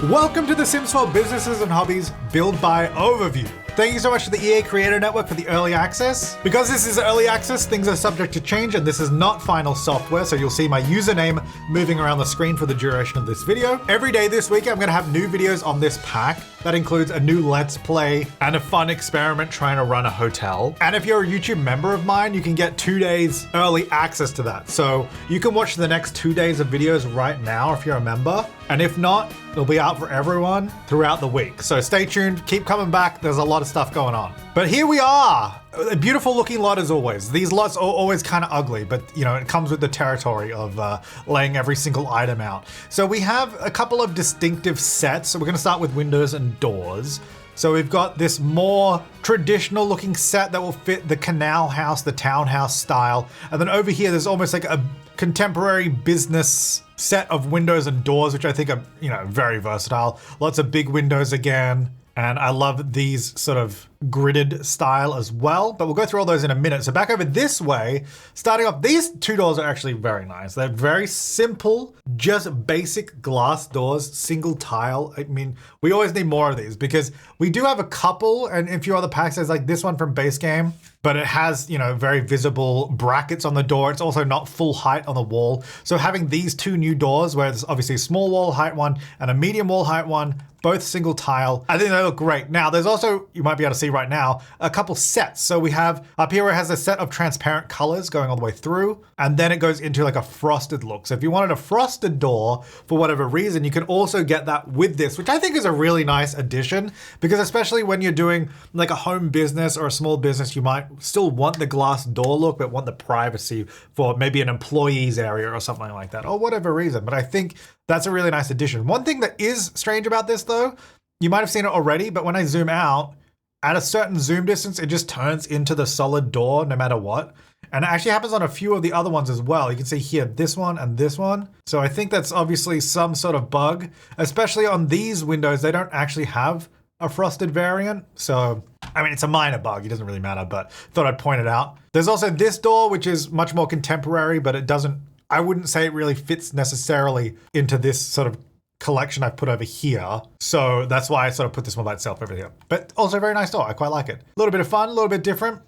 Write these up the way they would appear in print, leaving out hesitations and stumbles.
Welcome to the Sims 4 Businesses and Hobbies Build Buy Overview. Thank you so much to the EA Creator Network for the early access. Because this is early access, things are subject to change and this is not final software, so you'll see my username moving around the screen for the duration of this video. Every day this week, I'm going to have new videos on this pack. That includes a new Let's Play and a fun experiment trying to run a hotel. And if you're a YouTube member of mine, you can get 2 days early access to that. So you can watch the next 2 days of videos right now if you're a member. And if not, it'll be out for everyone throughout the week. So stay tuned, keep coming back. There's a lot of stuff going on. But here we are. A beautiful looking lot as always. These lots are always kind of ugly, but you know, it comes with the territory of laying every single item out. So we have a couple of distinctive sets. So we're gonna start with windows and doors. So we've got this more traditional looking set that will fit the canal house, the townhouse style. And then over here, there's almost like a contemporary business set of windows and doors, which I think are, you know, very versatile. Lots of big windows again. And I love these sort of gridded style as well, but we'll go through all those in a minute. So back over this way, starting off, these two doors are actually very nice. They're very simple, just basic glass doors, single tile. I mean, we always need more of these because we do have a couple and a few other packs. There's like this one from base game, but it has, you know, very visible brackets on the door. It's also not full height on the wall. So having these two new doors, where there's obviously a small wall height one and a medium wall height one, both single tile, I think they look great. Now, there's also, you might be able to see right now, a couple sets. So we have up here where it has a set of transparent colors going all the way through, and then it goes into like a frosted look. So if you wanted a frosted door for whatever reason, you can also get that with this, which I think is a really nice addition, because especially when you're doing like a home business or a small business, you might still want the glass door look, but want the privacy for maybe an employee's area or something like that, or whatever reason. But I think that's a really nice addition. One thing that is strange about this though, you might have seen it already, but when I zoom out, at a certain zoom distance, it just turns into the solid door no matter what. And it actually happens on a few of the other ones as well. You can see here, this one and this one. So I think that's obviously some sort of bug, especially on these windows, they don't actually have a frosted variant. So, I mean, it's a minor bug, it doesn't really matter, but thought I'd point it out. There's also this door, which is much more contemporary, but it doesn't, I wouldn't say it really fits necessarily into this sort of collection I've put over here. So that's why I sort of put this one by itself over here. But also a very nice door, I quite like it. A little bit of fun, a little bit different.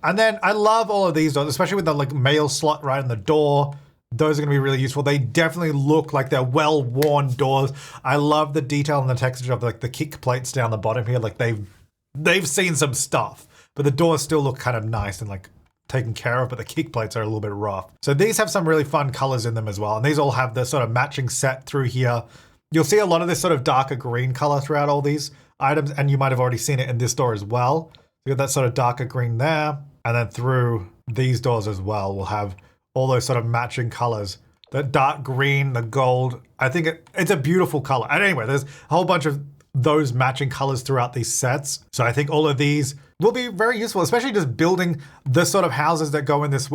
And then I love all of these doors, especially with the like mail slot right in the door. Those are gonna be really useful. They definitely look like they're well-worn doors. I love the detail and the texture of like the kick plates down the bottom here. Like they've seen some stuff, but the doors still look kind of nice and like taken care of, but the kick plates are a little bit rough. So these have some really fun colors in them as well. And these all have the sort of matching set through here. You'll see a lot of this sort of darker green color throughout all these items, and you might have already seen it in this door as well. You got that sort of darker green there, and then through these doors as well, we'll have all those sort of matching colors. The dark green, the gold, I think it's a beautiful color. And anyway, there's a whole bunch of those matching colors throughout these sets. So I think all of these will be very useful, especially just building the sort of houses that go in this.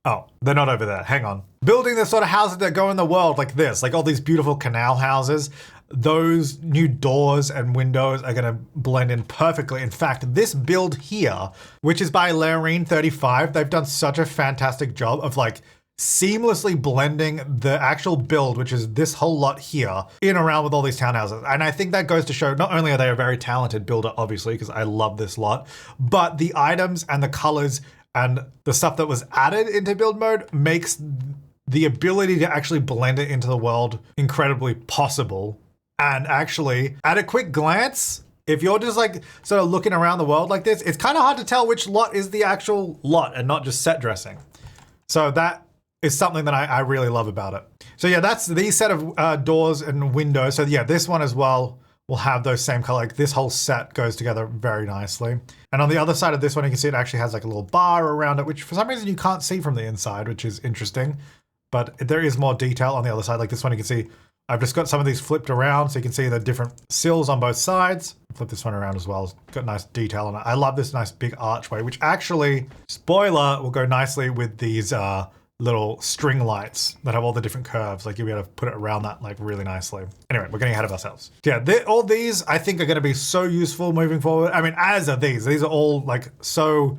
Oh, they're not over there. Hang on. Building the sort of houses that go in the world like this, like all these beautiful canal houses. Those new doors and windows are going to blend in perfectly. In fact, this build here, which is by Laureen35, they've done such a fantastic job of like seamlessly blending the actual build, which is this whole lot here, in around with all these townhouses. And I think that goes to show not only are they a very talented builder, obviously, because I love this lot, but the items and the colors and the stuff that was added into build mode makes the ability to actually blend it into the world incredibly possible. And actually, at a quick glance, if you're just like sort of looking around the world like this, it's kind of hard to tell which lot is the actual lot and not just set dressing. So that is something that I really love about it. So yeah, that's these set of doors and windows. So yeah, this one as well will have those same color. Like this whole set goes together very nicely. And on the other side of this one, you can see it actually has like a little bar around it, which for some reason you can't see from the inside, which is interesting. But there is more detail on the other side. Like this one, you can see I've just got some of these flipped around so you can see the different sills on both sides. Flip this one around as well. It's got nice detail on it. I love this nice big archway, which actually, spoiler, will go nicely with these little string lights that have all the different curves. Like you'll be able to put it around that like really nicely. Anyway, we're getting ahead of ourselves. Yeah, all these I think are going to be so useful moving forward. I mean, as are these. These are all like so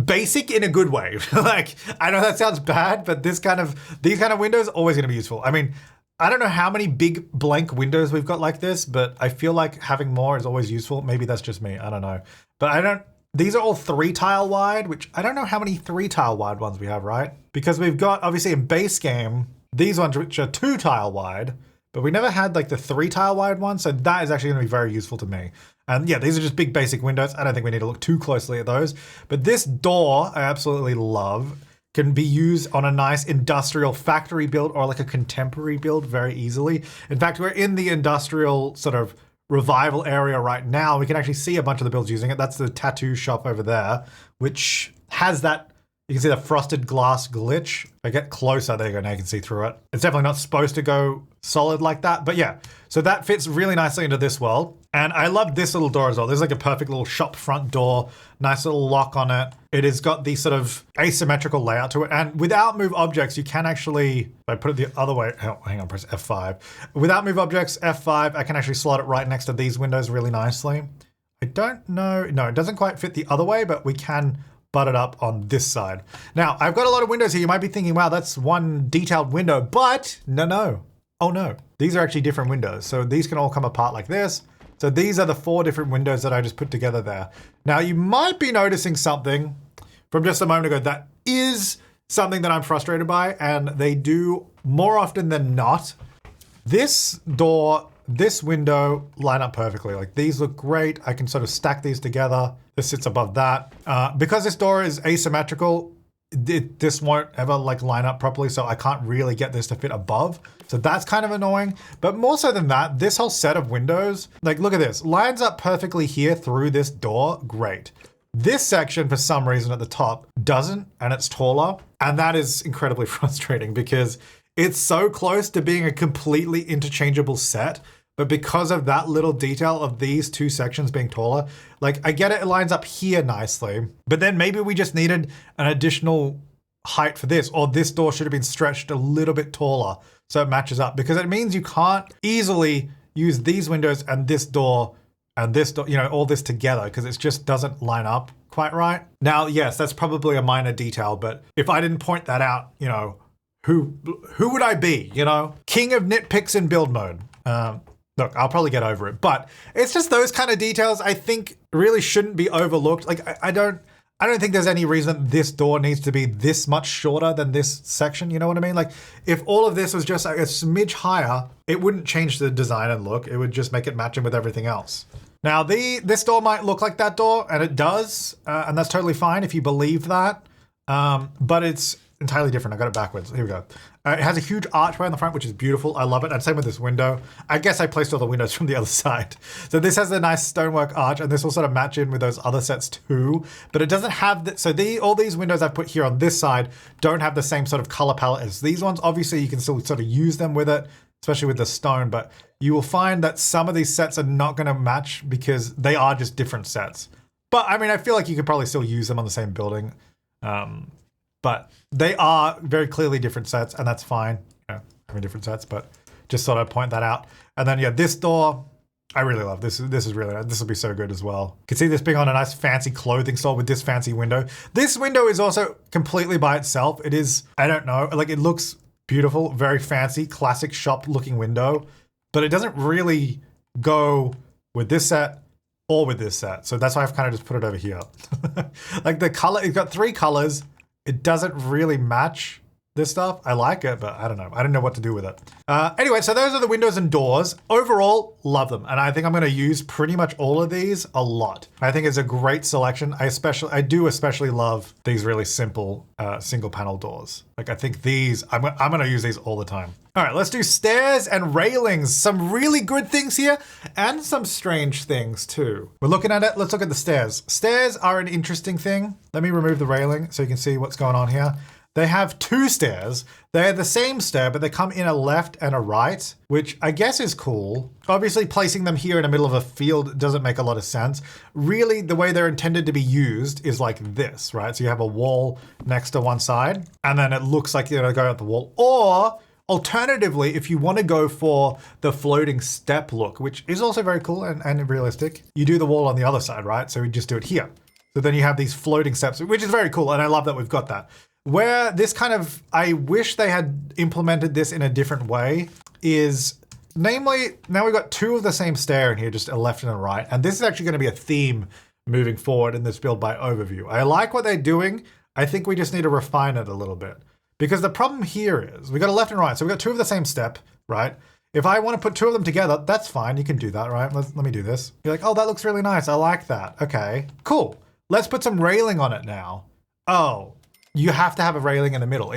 basic in a good way. Like, I know that sounds bad, but these kind of windows are always going to be useful. I mean, I don't know how many big blank windows we've got like this, but I feel like having more is always useful. Maybe that's just me, I don't know. But these are all 3 tile wide, which I don't know how many 3 tile wide ones we have, right? Because we've got, obviously in base game, these ones which are 2 tile wide, but we never had like the 3 tile wide one, so that is actually gonna be very useful to me. And yeah, these are just big basic windows. I don't think we need to look too closely at those. But this door, I absolutely love. Can be used on a nice industrial factory build or like a contemporary build very easily. In fact, we're in the industrial sort of revival area right now. We can actually see a bunch of the builds using it. That's the tattoo shop over there, which has that, you can see the frosted glass glitch. If I get closer, there you go, now you can see through it. It's definitely not supposed to go solid like that, but yeah. So that fits really nicely into this world. And I love this little door as well. There's like a perfect little shop front door, nice little lock on it. It has got the sort of asymmetrical layout to it. And without move objects, you can actually, if I put it the other way, oh, hang on, press F5. Without move objects, F5, I can actually slot it right next to these windows really nicely. I don't know, no, it doesn't quite fit the other way, but we can butt it up on this side. Now, I've got a lot of windows here. You might be thinking, wow, that's one detailed window, but no. Oh no, these are actually different windows. So these can all come apart like this. So these are the 4 different windows that I just put together there. Now you might be noticing something from just a moment ago that is something that I'm frustrated by, and they do more often than not. This door, this window line up perfectly. Like these look great. I can sort of stack these together. This sits above that. Because this door is asymmetrical, this won't ever like line up properly, so I can't really get this to fit above. So that's kind of annoying. But more so than that, this whole set of windows, like look at this, lines up perfectly here through this door, great. This section, for some reason at the top, doesn't, and it's taller. And that is incredibly frustrating because it's so close to being a completely interchangeable set. But because of that little detail of these 2 sections being taller, like I get it, it lines up here nicely, but then maybe we just needed an additional height for this, or this door should have been stretched a little bit taller so it matches up, because it means you can't easily use these windows and this door, you know, all this together, because it just doesn't line up quite right. Now, yes, that's probably a minor detail, but if I didn't point that out, you know, who would I be, you know? King of nitpicks in build mode. Look, I'll probably get over it, but it's just those kind of details I think really shouldn't be overlooked. Like I don't think there's any reason this door needs to be this much shorter than this section, you know what I mean? Like if all of this was just like a smidge higher, it wouldn't change the design and look, it would just make it matching with everything else. Now this door might look like that door, and it does, and that's totally fine if you believe that, but it's entirely different. I got it backwards. Here we go. It has a huge archway on the front, which is beautiful. I love it. And same with this window. I guess I placed all the windows from the other side. So this has a nice stonework arch, and this will sort of match in with those other sets too. But it doesn't have that. So all these windows I've put here on this side don't have the same sort of color palette as these ones. Obviously, you can still sort of use them with it, especially with the stone. But you will find that some of these sets are not going to match because they are just different sets. But I mean, I feel like you could probably still use them on the same building. But they are very clearly different sets, and that's fine, you know, having different sets, but just thought I'd point that out. And then yeah, this door, I really love this. This is really nice. This will be so good as well. You can see this being on a nice fancy clothing store with this fancy window. This window is also completely by itself. It is, I don't know, like it looks beautiful, very fancy, classic shop looking window, but it doesn't really go with this set or with this set. So that's why I've kind of just put it over here. Like the color, it's got 3 colors. It doesn't really match this stuff. I like it, but I don't know. I don't know what to do with it. Anyway, so those are the windows and doors. Overall, love them. And I think I'm gonna use pretty much all of these a lot. I think it's a great selection. I do especially love these really simple single panel doors. Like I think these, I'm gonna use these all the time. All right, let's do stairs and railings. Some really good things here and some strange things too. We're looking at it, let's look at the stairs. Stairs are an interesting thing. Let me remove the railing so you can see what's going on here. They have 2 stairs. They're the same stair, but they come in a left and a right, which I guess is cool. Obviously, placing them here in the middle of a field doesn't make a lot of sense. Really, the way they're intended to be used is like this, right? So you have a wall next to one side, and then it looks like you're gonna go up the wall. Or alternatively, if you want to go for the floating step look, which is also very cool and realistic, you do the wall on the other side, right? So we just do it here. So then you have these floating steps, which is very cool, and I love that we've got that. Where this kind of, I wish they had implemented this in a different way, is, namely, now we've got two of the same stair in here, just a left and a right. And this is actually going to be a theme moving forward in this build by overview. I like what they're doing. I think we just need to refine it a little bit. Because the problem here is we got a left and right. So we got two of the same step, right? If I want to put two of them together, that's fine. You can do that, right? Let me do this. You're like, oh, that looks really nice. I like that. Okay, cool. Let's put some railing on it now. Oh, you have to have a railing in the middle.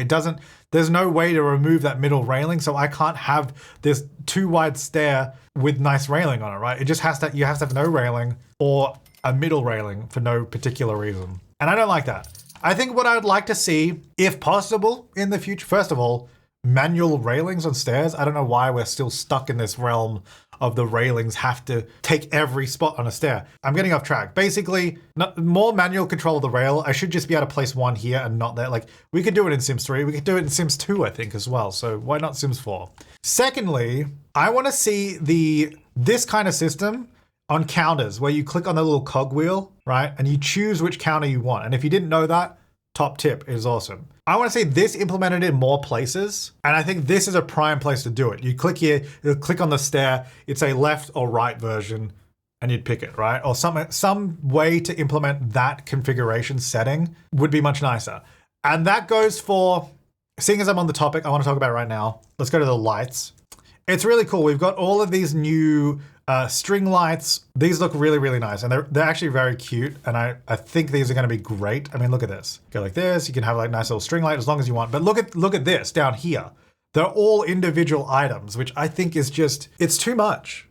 There's no way to remove that middle railing. So I can't have this too wide stair with nice railing on it, right? It just has to, you have to have no railing or a middle railing for no particular reason. And I don't like that. I think what I would like to see, if possible in the future, first of all, manual railings on stairs. I don't know why we're still stuck in this realm of the railings have to take every spot on a stair. I'm getting off track. Basically, more manual control of the rail. I should just be able to place one here and not there. Like, we could do it in Sims 3. We could do it in Sims 2, I think, as well. So why not Sims 4? Secondly, I want to see this kind of system on counters where you click on the little cogwheel, right? And you choose which counter you want. And if you didn't know that, top tip is awesome. I want to see this implemented in more places. And I think this is a prime place to do it. You click here, you click on the stair, it's a left or right version and you'd pick it, right? Or some way to implement that configuration setting would be much nicer. And that goes for, seeing as I'm on the topic, I want to talk about it right now. Let's go to the lights. It's really cool. We've got all of these new string lights. These look really, really nice. And they're actually very cute. And I think these are going to be great. I mean, look at this. Go like this. You can have like nice little string light as long as you want. But look at this down here. They're all individual items, which I think is just, it's too much.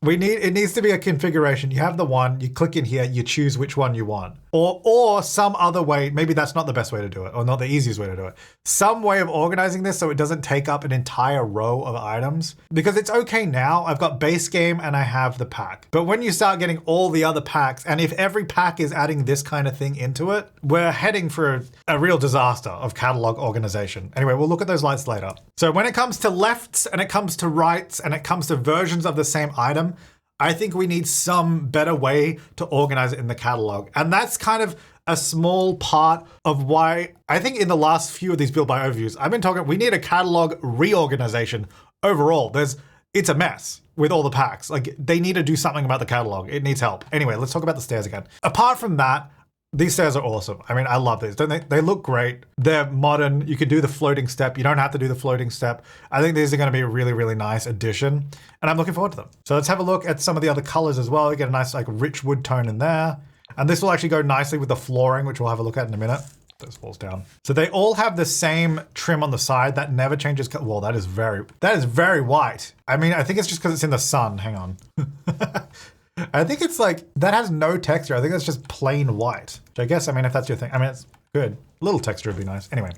It needs to be a configuration. You have the one, you click in here, you choose which one you want. Or some other way, maybe that's not the best way to do it, or not the easiest way to do it. Some way of organizing this so it doesn't take up an entire row of items. Because it's okay now, I've got base game and I have the pack. But when you start getting all the other packs, and if every pack is adding this kind of thing into it, we're heading for a real disaster of catalog organization. Anyway, we'll look at those lights later. So when it comes to lefts and it comes to rights and it comes to versions of the same item, I think we need some better way to organize it in the catalog. And that's kind of a small part of why I think in the last few of these build by overviews, I've been talking, we need a catalog reorganization overall. It's a mess with all the packs. Like, they need to do something about the catalog. It needs help. Anyway, let's talk about the stairs again. Apart from that, these stairs are awesome. I mean, I love these, don't they? They look great. They're modern. You can do the floating step. You don't have to do the floating step. I think these are going to be a really, really nice addition, and I'm looking forward to them. So let's have a look at some of the other colors as well. You get a nice like rich wood tone in there. And this will actually go nicely with the flooring, which we'll have a look at in a minute. Those falls down. So they all have the same trim on the side that never changes. Well, that is very white. I mean, I think it's just because it's in the sun. Hang on. I think it's like, that has no texture. I think that's just plain white. Which I guess, I mean, if that's your thing, I mean, it's good. A little texture would be nice. Anyway,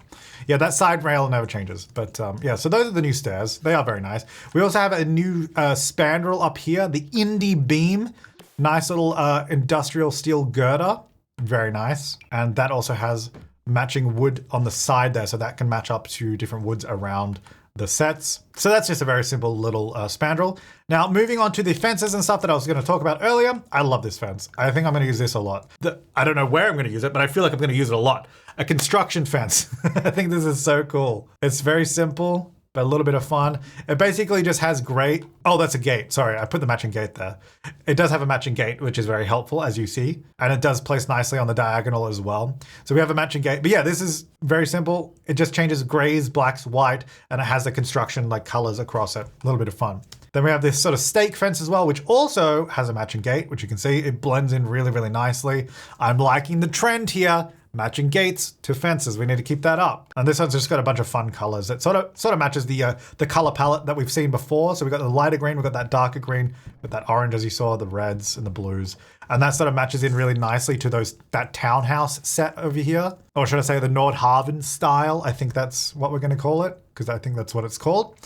yeah, that side rail never changes. But yeah, so those are the new stairs. They are very nice. We also have a new spandrel up here, the indie beam. Nice little industrial steel girder. Very nice. And that also has matching wood on the side there, so that can match up to different woods around the sets. So that's just a very simple little spandrel. Now, moving on to the fences and stuff that I was going to talk about earlier. I love this fence. I think I'm going to use this a lot. I don't know where I'm going to use it, but I feel like I'm going to use it a lot. A construction fence. I think this is so cool. It's very simple, but a little bit of fun. It basically just has great, oh, that's a gate. Sorry, I put the matching gate there. It does have a matching gate, which is very helpful, as you see. And it does place nicely on the diagonal as well. So we have a matching gate. But yeah, this is very simple. It just changes grays, blacks, white, and it has the construction like colors across it. A little bit of fun. Then we have this sort of stake fence as well, which also has a matching gate, which you can see. It blends in really, really nicely. I'm liking the trend here. Matching gates to fences. We need to keep that up. And this one's just got a bunch of fun colors. It sort of matches the color palette that we've seen before. So we've got the lighter green, we've got that darker green, with that orange as you saw, the reds and the blues. And that sort of matches in really nicely to that townhouse set over here. Or should I say the Nordhaven style? I think that's what we're going to call it, because I think that's what it's called.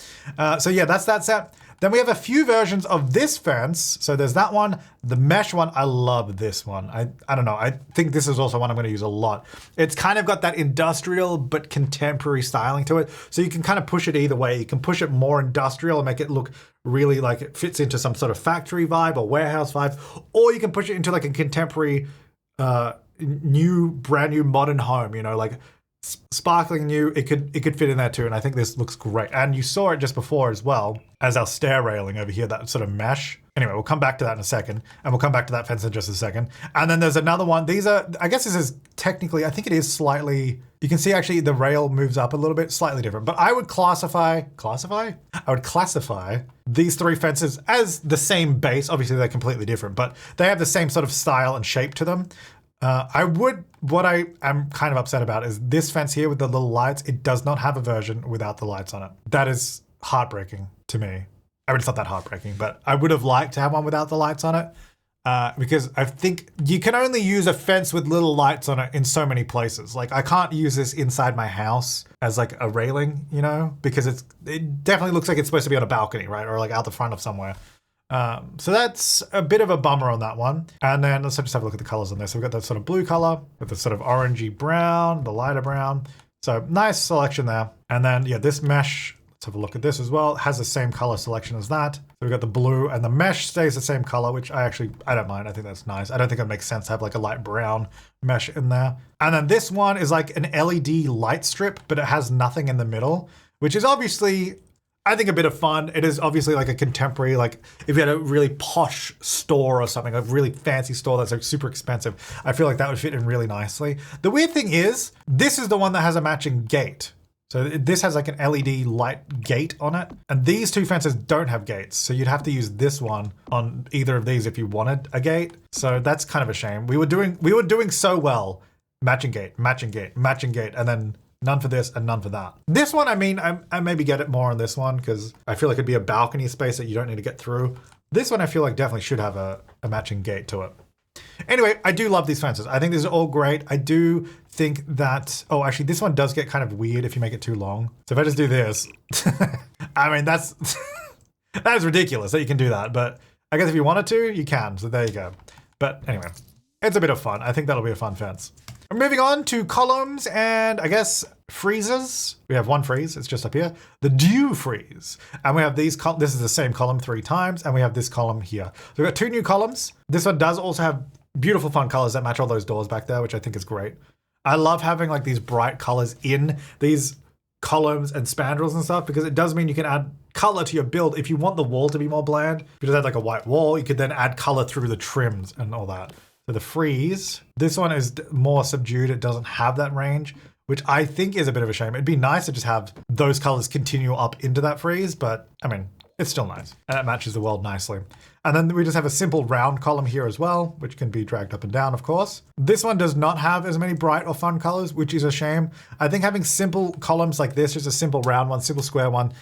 So yeah, that's that set. Then we have a few versions of this fence. So there's that one, the mesh one. I love this one. I don't know. I think this is also one I'm going to use a lot. It's kind of got that industrial but contemporary styling to it. So you can kind of push it either way. You can push it more industrial and make it look really like it fits into some sort of factory vibe or warehouse vibe. Or you can push it into like a contemporary, brand new modern home, you know, like sparkling new. It could fit in there too, and I think this looks great. And you saw it just before as well as our stair railing over here, that sort of mesh. Anyway, we'll come back to that in a second, and we'll come back to that fence in just a second. And then there's another one. These are, I guess this is technically, I think it is slightly, you can see actually the rail moves up a little bit, slightly different. But I would classify these three fences as the same base. Obviously they're completely different, but they have the same sort of style and shape to them. What I am kind of upset about is this fence here with the little lights. It does not have a version without the lights on it. That is heartbreaking to me. I mean, it's not that heartbreaking, but I would have liked to have one without the lights on it. Because I think you can only use a fence with little lights on it in so many places. Like I can't use this inside my house as like a railing, you know, because it definitely looks like it's supposed to be on a balcony, right? Or like out the front of somewhere. So that's a bit of a bummer on that one. And then let's just have a look at the colors on this. So we've got that sort of blue color with the sort of orangey brown, the lighter brown. So nice selection there. And then yeah, this mesh, let's have a look at this as well. It has the same color selection as that. So we've got the blue and the mesh stays the same color, which I don't mind. I think that's nice. I don't think it makes sense to have like a light brown mesh in there. And then this one is like an LED light strip, but it has nothing in the middle, which is obviously, I think, a bit of fun. It is obviously like a contemporary, like if you had a really posh store or something, a really fancy store that's like super expensive, I feel like that would fit in really nicely. The weird thing is, this is the one that has a matching gate. So this has like an LED light gate on it, and these two fences don't have gates. So you'd have to use this one on either of these if you wanted a gate. So that's kind of a shame. We were doing so well, matching gate, matching gate, matching gate, and then none for this and none for that. This one, I mean, I maybe get it more on this one because I feel like it'd be a balcony space that you don't need to get through. This one I feel like definitely should have a matching gate to it. Anyway, I do love these fences. I think these are all great. I do think that, oh, actually this one does get kind of weird if you make it too long. So if I just do this, I mean, that is ridiculous that you can do that. But I guess if you wanted to, you can. So there you go. But anyway, it's a bit of fun. I think that'll be a fun fence. Moving on to columns and I guess Friezes. We have one frieze, it's just up here. The dew frieze. And we have these, this is the same column 3 times, and we have this column here. So we've got 2 new columns. This one does also have beautiful fun colors that match all those doors back there, which I think is great. I love having like these bright colors in these columns and spandrels and stuff, because it does mean you can add color to your build. If you want the wall to be more bland, if you just had like a white wall, you could then add color through the trims and all that. So the frieze, this one is more subdued. It doesn't have that range, which I think is a bit of a shame. It'd be nice to just have those colors continue up into that frieze, but I mean, it's still nice. And it matches the world nicely. And then we just have a simple round column here as well, which can be dragged up and down, of course. This one does not have as many bright or fun colors, which is a shame. I think having simple columns like this, just a simple round one, simple square one,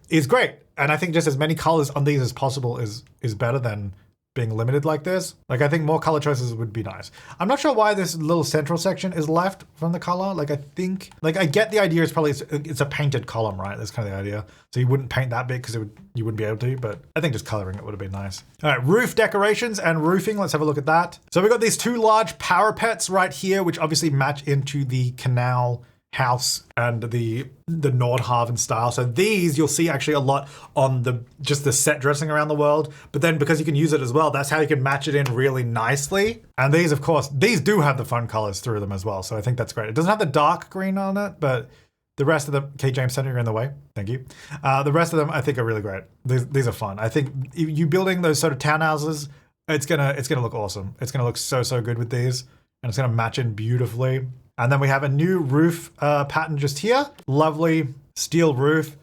is great. And I think just as many colors on these as possible is better than being limited like this. Like I think more color choices would be nice. I'm not sure why this little central section is left from the color. Like I think, like I get the idea is probably it's a painted column, right? That's kind of the idea. So you wouldn't paint that big because you wouldn't be able to, but I think just coloring it would have been nice. All right, roof decorations and roofing. Let's have a look at that. So we've got these 2 large parapets right here, which obviously match into the canal house and the Nordhaven style. So these you'll see actually a lot on just the set dressing around the world, but then because you can use it as well, that's how you can match it in really nicely. And these, of course, these do have the fun colors through them as well. So I think that's great. It doesn't have the dark green on it, but the rest of them, K. James Center, you're in the way. Thank you. The rest of them I think are really great. These are fun. I think you building those sort of townhouses, it's gonna look awesome. It's gonna look so good with these, and it's gonna match in beautifully. And then we have a new roof pattern just here. Lovely steel roof.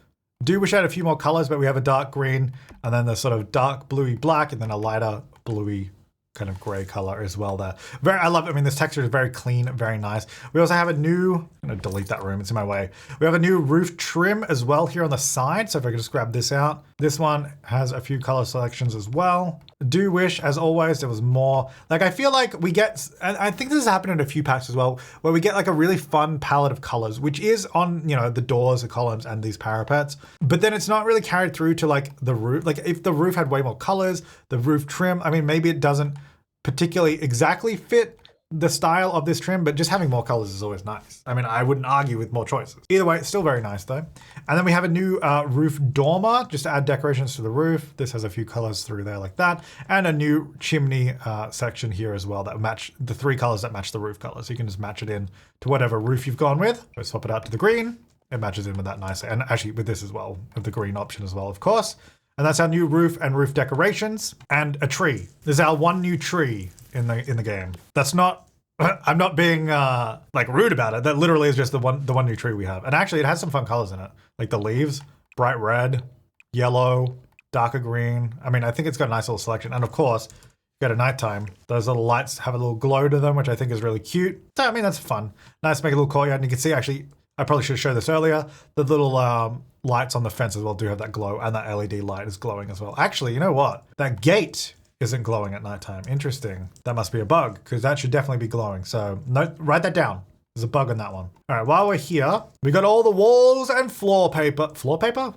Do wish I had a few more colors, but we have a dark green and then the sort of dark bluey black and then a lighter bluey kind of gray color as well there. I love it. I mean, this texture is very clean, very nice. We also have a new, I'm gonna delete that room, it's in my way. We have a new roof trim as well here on the side. So if I could just grab this out. This one has a few color selections as well. Do wish, as always, there was more. Like, I feel like we get, I think this has happened in a few packs as well, where we get like a really fun palette of colors, which is on, you know, the doors, the columns, and these parapets. But then it's not really carried through to like the roof. Like if the roof had way more colors, the roof trim, I mean, maybe it doesn't particularly exactly fit the style of this trim, but just having more colors is always nice. I mean, I wouldn't argue with more choices. Either way, it's still very nice though. And then we have a new roof dormer, just to add decorations to the roof. This has a few colors through there like that. And a new chimney section here as well that match the 3 colors that match the roof color. So you can just match it in to whatever roof you've gone with. So swap it out to the green. It matches in with that nicely. And actually with this as well, with the green option as well, of course. And that's our new roof and roof decorations and a tree. This is our one new tree in the game. That's not, I'm not being like rude about it. That literally is just the one new tree we have. And actually it has some fun colors in it. Like the leaves, bright red, yellow, darker green. I mean, I think it's got a nice little selection. And of course, you got a nighttime. Those little lights have a little glow to them, which I think is really cute. So, I mean, that's fun. Nice to make a little courtyard. And you can see actually, I probably should have shown this earlier. The little lights on the fence as well do have that glow, and that LED light is glowing as well. Actually, you know what? That gate isn't glowing at nighttime. Interesting. That must be a bug, because that should definitely be glowing. So write that down. There's a bug on that one. All right, while we're here, we got all the walls and floor paper. Floor paper?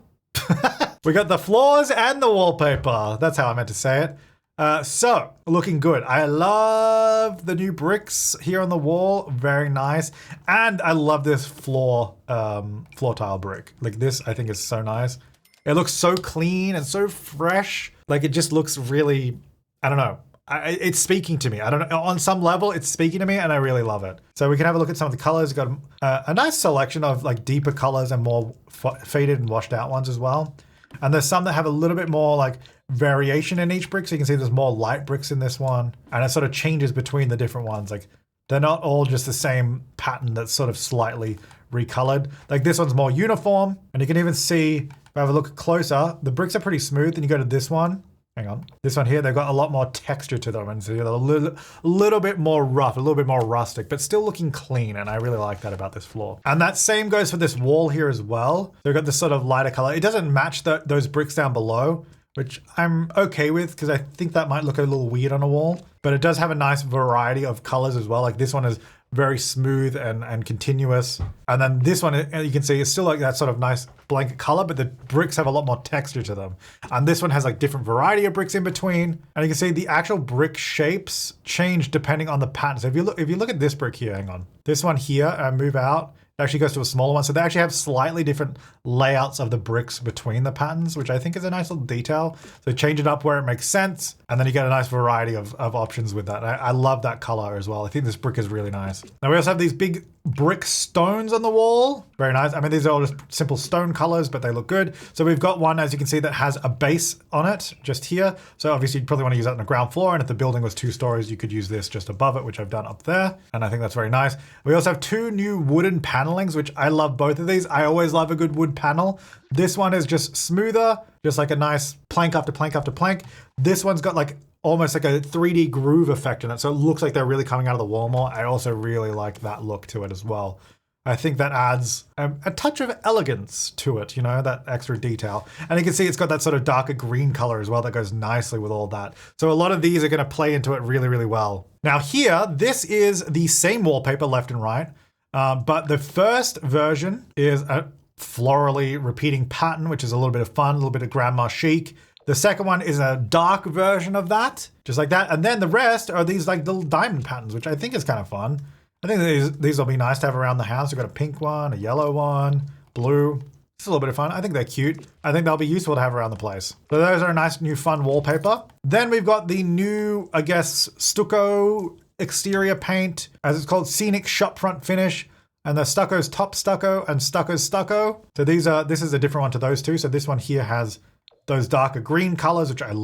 We got the floors and the wallpaper. That's how I meant to say it. So, looking good. I love the new bricks here on the wall. Very nice. And I love this floor tile brick. Like this, I think is so nice. It looks so clean and so fresh. Like it just looks really, I don't know. It's speaking to me. I don't know. On some level, it's speaking to me and I really love it. So we can have a look at some of the colors. We've got a nice selection of like deeper colors and more faded and washed out ones as well. And there's some that have a little bit more like variation in each brick. So you can see there's more light bricks in this one. And it sort of changes between the different ones. Like they're not all just the same pattern that's sort of slightly recolored. Like this one's more uniform. And you can even see, if I have a look closer, the bricks are pretty smooth. Then you go to this one. Hang on. This one here, they've got a lot more texture to them. And so they're a little bit more rough, a little bit more rustic, but still looking clean. And I really like that about this floor. And that same goes for this wall here as well. They've got this sort of lighter color. It doesn't match those bricks down below, which I'm okay with because I think that might look a little weird on a wall. But it does have a nice variety of colors as well. Like this one is very smooth and continuous. And then this one, you can see, it's still like that sort of nice blanket color, but the bricks have a lot more texture to them. And this one has like different variety of bricks in between. And you can see the actual brick shapes change depending on the pattern. So if you look at this brick here, hang on. This one here, move out. It actually goes to a smaller one. So they actually have slightly different layouts of the bricks between the patterns, which I think is a nice little detail. So change it up where it makes sense. And then you get a nice variety of options with that. I love that color as well. I think this brick is really nice. Now we also have these big brick stones on the wall. Very nice. I mean, these are all just simple stone colors, but they look good. So we've got one, as you can see, that has a base on it just here. So obviously you'd probably want to use that on the ground floor. And if the building was 2 stories, you could use this just above it, which I've done up there. And I think that's very nice. We also have 2 new wooden panelings, which I love both of these. I always love a good wood panel. This one is just smoother, just like a nice plank after plank after plank. This one's got like almost like a 3D groove effect in it. So it looks like they're really coming out of the wall more. I also really like that look to it as well. I think that adds a touch of elegance to it, you know, that extra detail. And you can see it's got that sort of darker green color as well that goes nicely with all that. So a lot of these are going to play into it really, really well. Now here, this is the same wallpaper left and right, but the first version is a florally repeating pattern, which is a little bit of fun, a little bit of grandma chic. The second one is a dark version of that, just like that. And then the rest are these like little diamond patterns, which I think is kind of fun. I think these will be nice to have around the house. We've got a pink one, a yellow one, blue. It's a little bit of fun. I think they're cute. I think they'll be useful to have around the place. So those are a nice new fun wallpaper. Then we've got the new, I guess, stucco exterior paint, as it's called, scenic shopfront finish. And the stucco's top stucco and stucco's stucco. So this is a different one to those two. So this one here has those darker green colors, which I've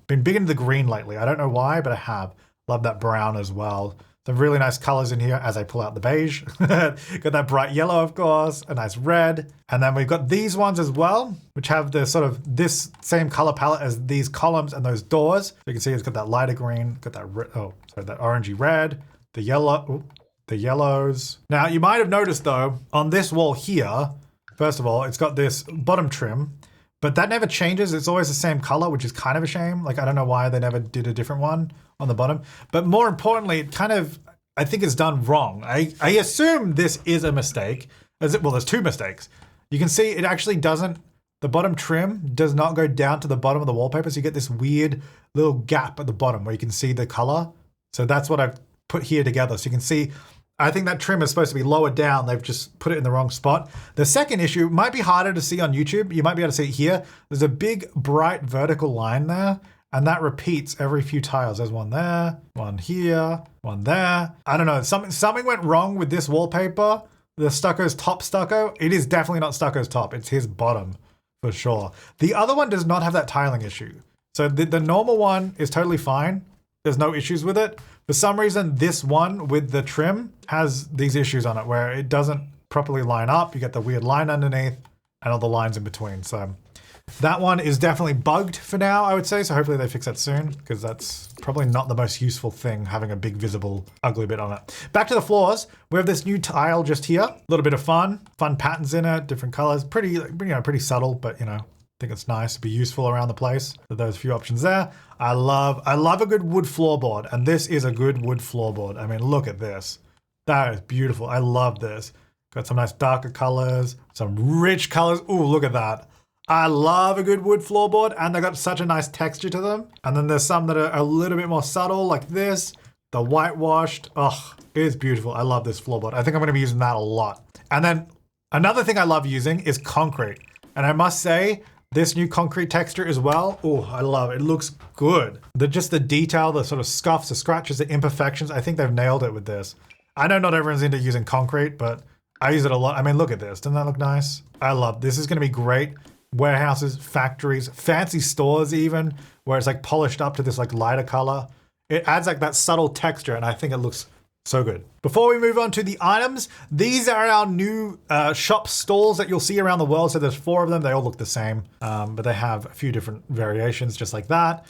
been big into the green lately. I don't know why, but I have. Love that brown as well. Some really nice colors in here as I pull out the beige. Got that bright yellow, of course, a nice red. And then we've got these ones as well, which have the sort of this same color palette as these columns and those doors. So you can see it's got that lighter green, got that, that orangey red, the yellow, the yellows. Now you might have noticed though, on this wall here, first of all, it's got this bottom trim, but that never changes. It's always the same color, which is kind of a shame. Like, I don't know why they never did a different one on the bottom. But more importantly, it kind of, I think it's done wrong. I assume this is a mistake. Well, there's 2 mistakes. You can see it actually doesn't, the bottom trim does not go down to the bottom of the wallpaper. So you get this weird little gap at the bottom where you can see the color. So that's what I've put here together. So you can see, I think that trim is supposed to be lower down. They've just put it in the wrong spot. The second issue might be harder to see on YouTube. You might be able to see it here. There's a big bright vertical line there, and that repeats every few tiles. There's one there, one here, one there. I don't know, something went wrong with this wallpaper. The stucco's top stucco. It is definitely not stucco's top. It's his bottom for sure. The other one does not have that tiling issue. So the normal one is totally fine. There's no issues with it. For some reason, this one with the trim has these issues on it where it doesn't properly line up. You get the weird line underneath and all the lines in between. So that one is definitely bugged for now, I would say. So hopefully they fix that soon, because that's probably not the most useful thing, having a big visible ugly bit on it. Back to the floors. We have this new tile just here. A little bit of fun patterns in it, different colors. Pretty, pretty subtle, but I think it's nice to be useful around the place. So there's a few options there. I love a good wood floorboard, and this is a good wood floorboard. I mean, look at this. That is beautiful. I love this. Got some nice darker colors, some rich colors. Ooh, look at that. I love a good wood floorboard, and they got such a nice texture to them. And then there's some that are a little bit more subtle, like this, the whitewashed. Oh, it is beautiful. I love this floorboard. I think I'm gonna be using that a lot. And then another thing I love using is concrete. And I must say, this new concrete texture as well. Oh, I love it. It looks good. Just the detail, the sort of scuffs, the scratches, the imperfections. I think they've nailed it with this. I know not everyone's into using concrete, but I use it a lot. I mean, look at this. Doesn't that look nice? I love this. Is going to be great. Warehouses, factories, fancy stores even, where it's like polished up to this like lighter color. It adds like that subtle texture, and I think it looks so good. Before we move on to the items, these are our new shop stalls that you'll see around the world. So there's 4 of them. They all look the same, but they have a few different variations just like that.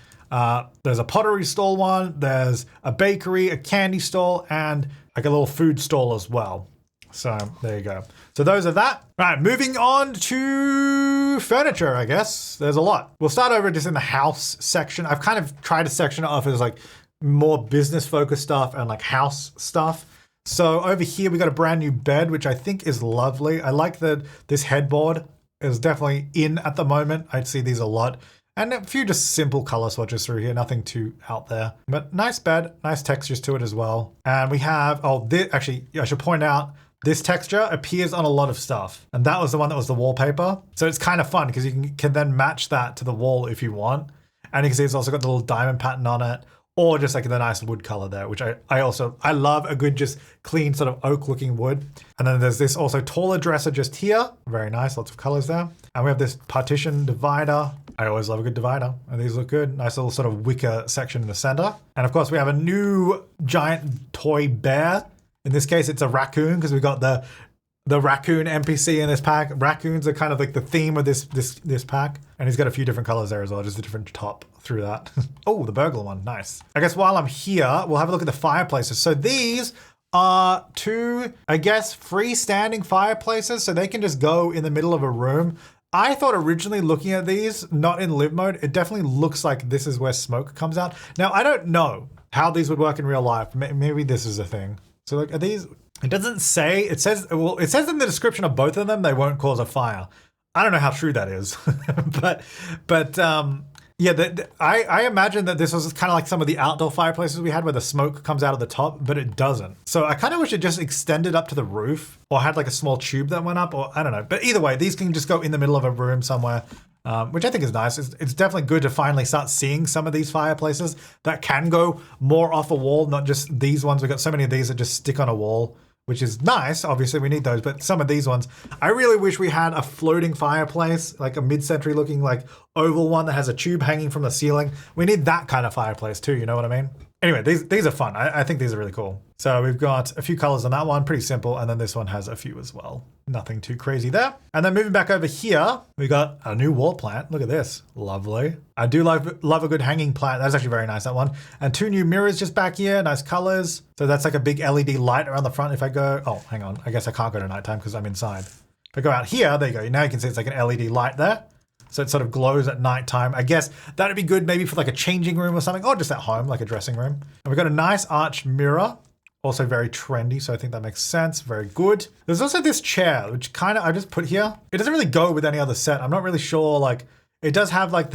There's a pottery stall one, there's a bakery, a candy stall, and like a little food stall as well. So there you go. So those are that. All right, moving on to furniture, I guess. There's a lot. We'll start over just in the house section. I've kind of tried to section it off as like more business focused stuff and like house stuff. So over here, we got a brand new bed, which I think is lovely. I like that this headboard is definitely in at the moment. I'd see these a lot. And a few just simple color swatches through here, nothing too out there. But nice bed, nice textures to it as well. And we have, actually, I should point out, this texture appears on a lot of stuff. And that was the one that was the wallpaper. So it's kind of fun because you can then match that to the wall if you want. And you can see it's also got the little diamond pattern on it, or just like the nice wood color there, which I love a good, just clean sort of oak looking wood. And then there's this also taller dresser just here. Very nice, lots of colors there. And we have this partition divider. I always love a good divider, and these look good. Nice little sort of wicker section in the center. And of course we have a new giant toy bear. In this case, it's a raccoon because we've got the raccoon NPC in this pack. Raccoons are kind of like the theme of this pack. And he's got a few different colors there as well, just a different top through that. Oh, the burglar one, nice. I guess while I'm here, we'll have a look at the fireplaces. So these are 2, I guess, freestanding fireplaces. So they can just go in the middle of a room. I thought originally looking at these, not in live mode, it definitely looks like this is where smoke comes out. Now, I don't know how these would work in real life. Maybe this is a thing. So like, are these, it doesn't say, it says in the description of both of them, they won't cause a fire. I don't know how true that is, but yeah, I imagine that this was kind of like some of the outdoor fireplaces we had where the smoke comes out of the top, but it doesn't. So I kind of wish it just extended up to the roof or had like a small tube that went up, or I don't know. But either way, these can just go in the middle of a room somewhere, which I think is nice. It's definitely good to finally start seeing some of these fireplaces that can go more off a wall, not just these ones. We've got so many of these that just stick on a wall, which is nice. Obviously, we need those, but some of these ones, I really wish we had a floating fireplace, like a mid-century looking like oval one that has a tube hanging from the ceiling. We need that kind of fireplace too, you know what I mean? Anyway, these are fun. I think these are really cool. So we've got a few colors on that one, pretty simple, and then this one has a few as well. Nothing too crazy there. And then moving back over here, we got a new wall plant. Look at this, lovely. I do love a good hanging plant. That's actually very nice, that one. And 2 new mirrors just back here, nice colors. So that's like a big LED light around the front. If I go, oh, hang on. I guess I can't go to nighttime because I'm inside. If I go out here, there you go. Now you can see it's like an LED light there. So it sort of glows at nighttime. I guess that'd be good maybe for like a changing room or something, or just at home, like a dressing room. And we've got a nice arched mirror, also very trendy. So I think that makes sense. Very good. There's also this chair, which kind of I just put here. It doesn't really go with any other set. I'm not really sure. Like it does have like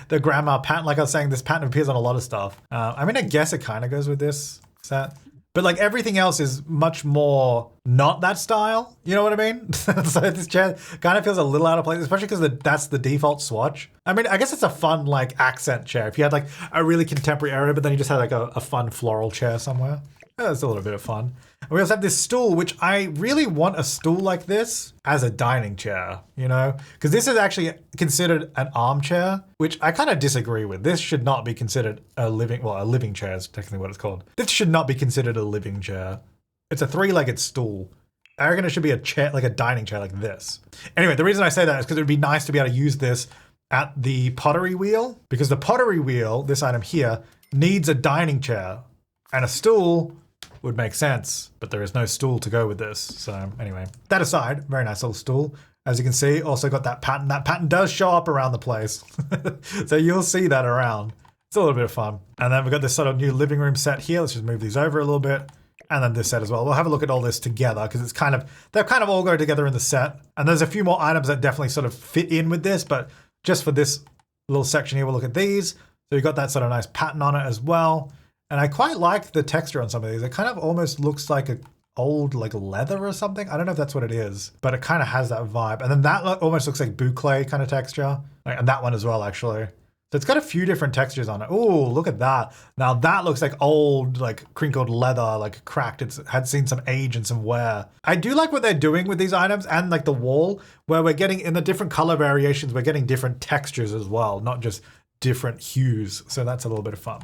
the grandma pattern. Like I was saying, this pattern appears on a lot of stuff. I mean, I guess it kind of goes with this set. But like everything else is much more not that style. You know what I mean? So this chair kind of feels a little out of place, especially because that's the default swatch. I mean, I guess it's a fun like accent chair. If you had like a really contemporary area, but then you just had like a fun floral chair somewhere. That's a little bit of fun. And we also have this stool, which I really want a stool like this as a dining chair, you know? Because this is actually considered an armchair, which I kind of disagree with. This should not be considered a living chair is technically what it's called. This should not be considered a living chair. It's a three-legged stool. I reckon it should be a chair, like a dining chair like this. Anyway, the reason I say that is because it would be nice to be able to use this at the pottery wheel, because the pottery wheel, this item here, needs a dining chair, and a stool would make sense, but there is no stool to go with this. So anyway, that aside, very nice little stool. As you can see, also got that pattern. That pattern does show up around the place. So you'll see that around. It's a little bit of fun. And then we've got this sort of new living room set here. Let's just move these over a little bit. And then this set as well. We'll have a look at all this together because it's they're kind of all go together in the set. And there's a few more items that definitely sort of fit in with this, but just for this little section here, we'll look at these. So you've got that sort of nice pattern on it as well. And I quite like the texture on some of these. It kind of almost looks like an old like leather or something. I don't know if that's what it is, but it kind of has that vibe. And then that almost looks like boucle kind of texture. And that one as well, actually. So it's got a few different textures on it. Oh, look at that. Now that looks like old, like crinkled leather, like cracked. It's had seen some age and some wear. I do like what they're doing with these items and like the wall where we're getting in the different color variations, we're getting different textures as well, not just different hues. So that's a little bit of fun.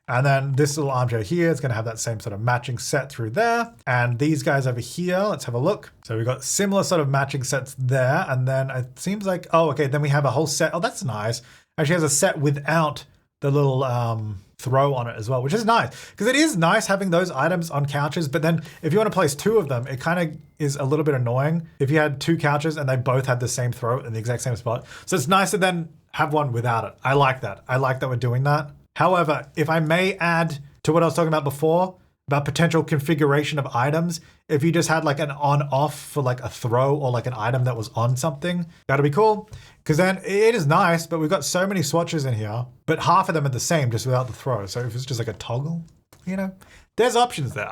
And then this little armchair here is going to have that same sort of matching set through there. And these guys over here, let's have a look. So we've got similar sort of matching sets there. And then it seems like, oh, okay, then we have a whole set. Oh, that's nice. Actually has a set without the little throw on it as well, which is nice. Because it is nice having those items on couches. But then if you want to place two of them, it kind of is a little bit annoying if you had two couches and they both had the same throw in the exact same spot. So it's nice to then have one without it. I like that. I like that we're doing that. However, if I may add to what I was talking about before, about potential configuration of items, if you just had like an on-off for like a throw or like an item that was on something, that'd be cool. Because then it is nice, but we've got so many swatches in here, but half of them are the same just without the throw. So if it's just like a toggle, you know, there's options there.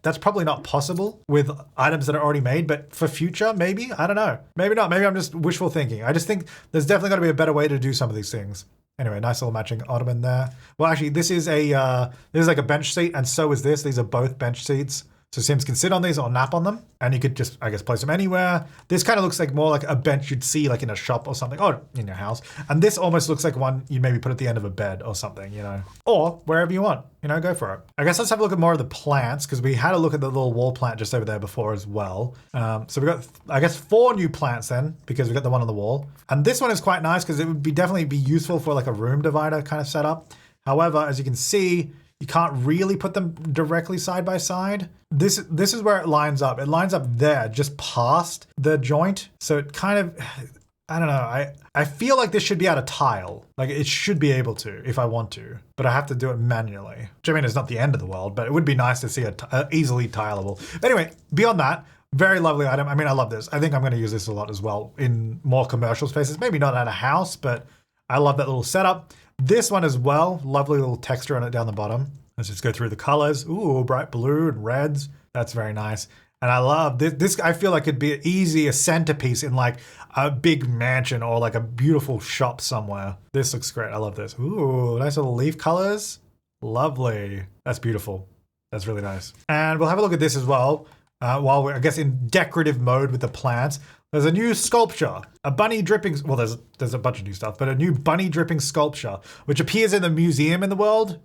That's probably not possible with items that are already made, but for future, maybe, I don't know. Maybe not, maybe I'm just wishful thinking. I just think there's definitely got to be a better way to do some of these things. Anyway, nice little matching ottoman there. Well, actually, this is like a bench seat, and so is this. These are both bench seats. So Sims can sit on these or nap on them, and you could just, I guess, place them anywhere. This kind of looks like more like a bench you'd see like in a shop or something, or in your house. And this almost looks like one you'd maybe put at the end of a bed or something, you know, or wherever you want, you know, go for it. I guess let's have a look at more of the plants, because we had a look at the little wall plant just over there before as well. So we got, I guess, 4 new plants then, because we got the one on the wall. And this one is quite nice because it would definitely be useful for like a room divider kind of setup. However, as you can see, you can't really put them directly side by side. This is where it lines up. It lines up there, just past the joint. So it kind of, I don't know. I feel like this should be out of tile. Like it should be able to if I want to, but I have to do it manually. Which I mean, it's not the end of the world, but it would be nice to see it easily tileable. But anyway, beyond that, very lovely item. I mean, I love this. I think I'm going to use this a lot as well in more commercial spaces. Maybe not at a house, but I love that little setup. This one as well, lovely little texture on it down the bottom. Let's just go through the colors. Ooh, bright blue and reds. That's very nice. And I love this. I feel like it'd be a centerpiece in like a big mansion or like a beautiful shop somewhere. This looks great. I love this. Ooh, nice little leaf colors. Lovely. That's beautiful. That's really nice. And we'll have a look at this as well. While we're, I guess, in decorative mode with the plants. There's a new sculpture, a bunny dripping, well, there's a bunch of new stuff, but a new bunny dripping sculpture, which appears in the museum in the world,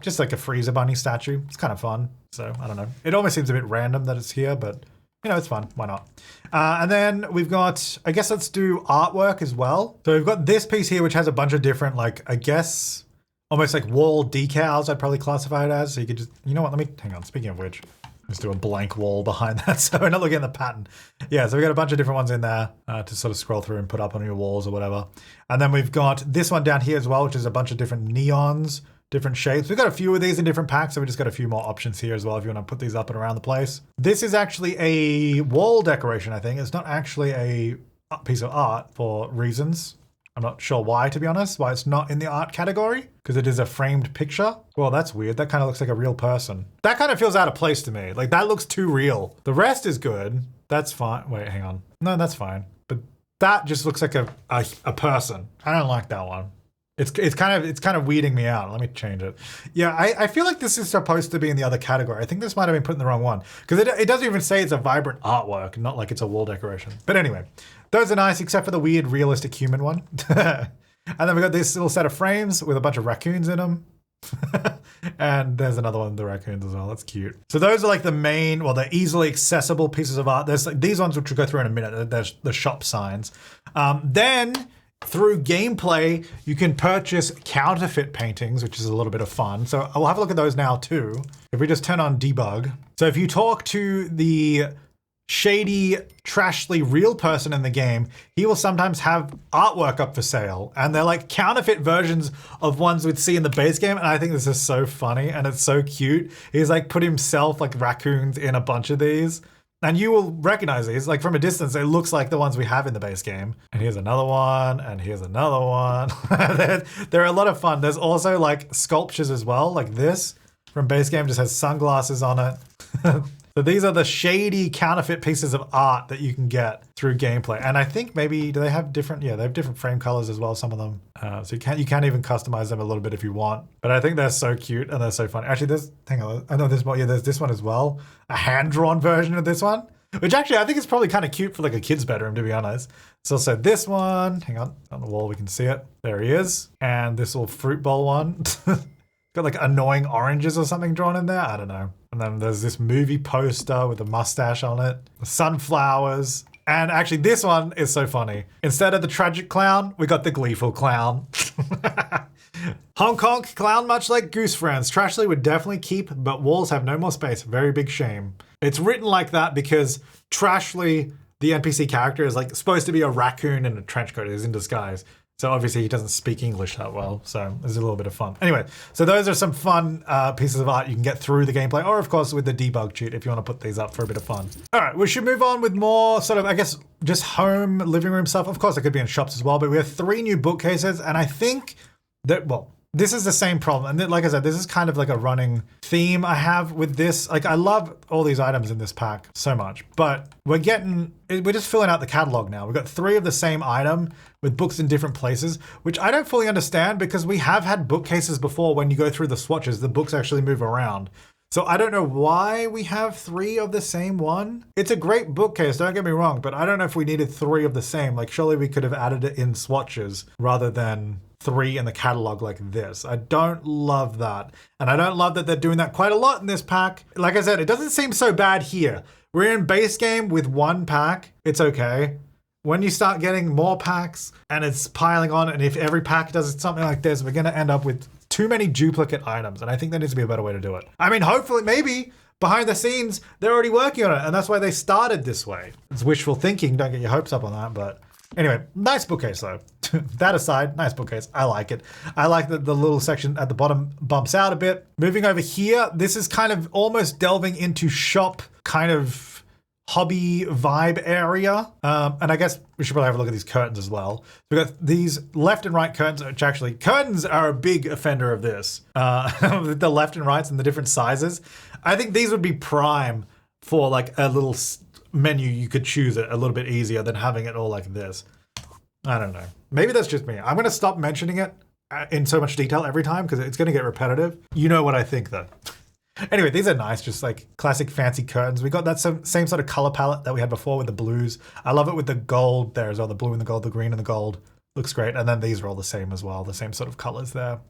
just like a Frieza bunny statue. It's kind of fun. So I don't know. It almost seems a bit random that it's here, but you know, it's fun. Why not? And then we've got, I guess let's do artwork as well. So we've got this piece here, which has a bunch of different, like, I guess, almost like wall decals, I'd probably classify it as. So you could just, you know what, hang on, speaking of which. Let's do a blank wall behind that so we're not looking at the pattern. Yeah, so we've got a bunch of different ones in there to sort of scroll through and put up on your walls or whatever. And then we've got this one down here as well, which is a bunch of different neons, different shapes. We've got a few of these in different packs, so we just got a few more options here as well if you want to put these up and around the place. This is actually a wall decoration, I think. It's not actually a piece of art for reasons. I'm not sure why, to be honest, why it's not in the art category, because it is a framed picture. Well, that's weird. That kind of looks like a real person. That kind of feels out of place to me. Like, that looks too real. The rest is good. That's fine. Wait, hang on. No, that's fine. But that just looks like a person. I don't like that one. It's kind of weeding me out. Let me change it. Yeah, I feel like this is supposed to be in the other category. I think this might have been put in the wrong one, because it doesn't even say it's a vibrant artwork, not like it's a wall decoration. But anyway, those are nice, except for the weird realistic human one. And then we got this little set of frames with a bunch of raccoons in them. And there's another one with the raccoons as well. That's cute. So those are like the main, well, they're easily accessible pieces of art. There's like these ones which we'll go through in a minute. There's the shop signs. Then through gameplay, you can purchase counterfeit paintings, which is a little bit of fun. So I'll have a look at those now too. If we just turn on debug. So if you talk to the shady, trashly real person in the game, he will sometimes have artwork up for sale. And they're like counterfeit versions of ones we'd see in the base game. And I think this is so funny and it's so cute. He's like put himself like raccoons in a bunch of these. And you will recognize these, like from a distance, it looks like the ones we have in the base game. And here's another one, and here's another one. They're a lot of fun. There's also like sculptures as well, like this from base game, just has sunglasses on it. So these are the shady counterfeit pieces of art that you can get through gameplay. And I think maybe, do they have different, yeah, they have different frame colors as well, some of them. So you can even customize them a little bit if you want. But I think they're so cute and they're so funny. Actually, hang on, I know there's more, yeah, there's this one as well. A hand-drawn version of this one, which actually I think is probably kind of cute for like a kid's bedroom, to be honest. So also this one, hang on the wall, we can see it. There he is. And this little fruit bowl one. Got like annoying oranges or something drawn in there. I don't know. And then there's this movie poster with a mustache on it, sunflowers. And actually this one is so funny. Instead of the tragic clown, we got the gleeful clown. Honk honk clown, much like Goose Friends. Trashly would definitely keep, but walls have no more space. Very big shame. It's written like that because Trashly, the NPC character, is like supposed to be a raccoon in a trench coat. He's in disguise. So obviously he doesn't speak English that well, so there's a little bit of fun. Anyway, so those are some fun pieces of art you can get through the gameplay, or of course with the debug cheat if you want to put these up for a bit of fun. All right, we should move on with more sort of, I guess, just home, living room stuff. Of course, it could be in shops as well, but we have 3 new bookcases, and I think that, well, this is the same problem. And like I said, this is kind of like a running theme I have with this. Like, I love all these items in this pack so much, but we're just filling out the catalog now. We've got 3 of the same item with books in different places, which I don't fully understand because we have had bookcases before. When you go through the swatches, the books actually move around. So I don't know why we have 3 of the same one. It's a great bookcase, don't get me wrong, but I don't know if we needed 3 of the same. Like, surely we could have added it in swatches rather than 3 in the catalog like this. I don't love that. And I don't love that they're doing that quite a lot in this pack. Like I said, it doesn't seem so bad here. We're in base game with 1 pack. It's okay. When you start getting more packs and it's piling on, and if every pack does something like this, we're going to end up with too many duplicate items. And I think there needs to be a better way to do it. I mean, hopefully, maybe behind the scenes, they're already working on it. And that's why they started this way. It's wishful thinking. Don't get your hopes up on that. But anyway, nice bookcase though. That aside, nice bookcase. I like it. I like that the little section at the bottom bumps out a bit. Moving over here, this is kind of almost delving into shop kind of hobby vibe area. And I guess we should probably have a look at these curtains as well. We've got these left and right curtains, which actually, curtains are a big offender of this. The left and rights and the different sizes. I think these would be prime for like a little menu. You could choose it a little bit easier than having it all like this. I don't know. Maybe that's just me. I'm going to stop mentioning it in so much detail every time because it's going to get repetitive. You know what I think though. Anyway, these are nice, just like classic fancy curtains. We got that same sort of color palette that we had before with the blues. I love it with the gold there as well, the blue and the gold, the green and the gold. Looks great. And then these are all the same as well, the same sort of colors there,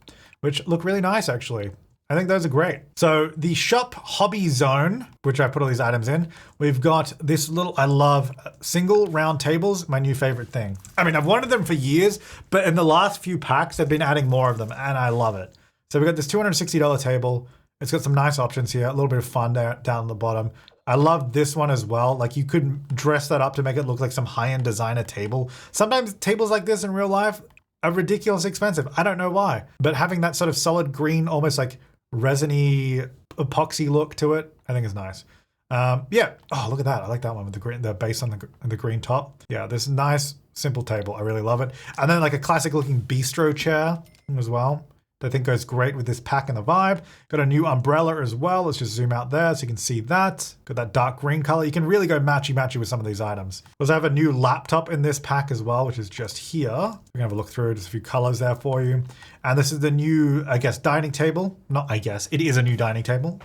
which look really nice actually. I think those are great. So the shop hobby zone, which I put all these items in, we've got this little, I love single round tables, my new favorite thing. I mean, I've wanted them for years, but in the last few packs, they've been adding more of them and I love it. So we got this $260 table. It's got some nice options here, a little bit of fun there, down the bottom. I love this one as well. Like you could dress that up to make it look like some high-end designer table. Sometimes tables like this in real life are ridiculously expensive. I don't know why, but having that sort of solid green, almost like resiny epoxy look to it, I think is nice. Yeah. Oh, look at that. I like that one with the green, the base on the green top. Yeah, this nice simple table. I really love it. And then like a classic looking bistro chair as well. I think goes great with this pack and the vibe. Got a new umbrella as well. Let's just zoom out there so you can see that. Got that dark green color. You can really go matchy-matchy with some of these items. Also have a new laptop in this pack as well, which is just here. We're gonna have a look through, just a few colors there for you. And this is the new, I guess, dining table. Not I guess, it is a new dining table.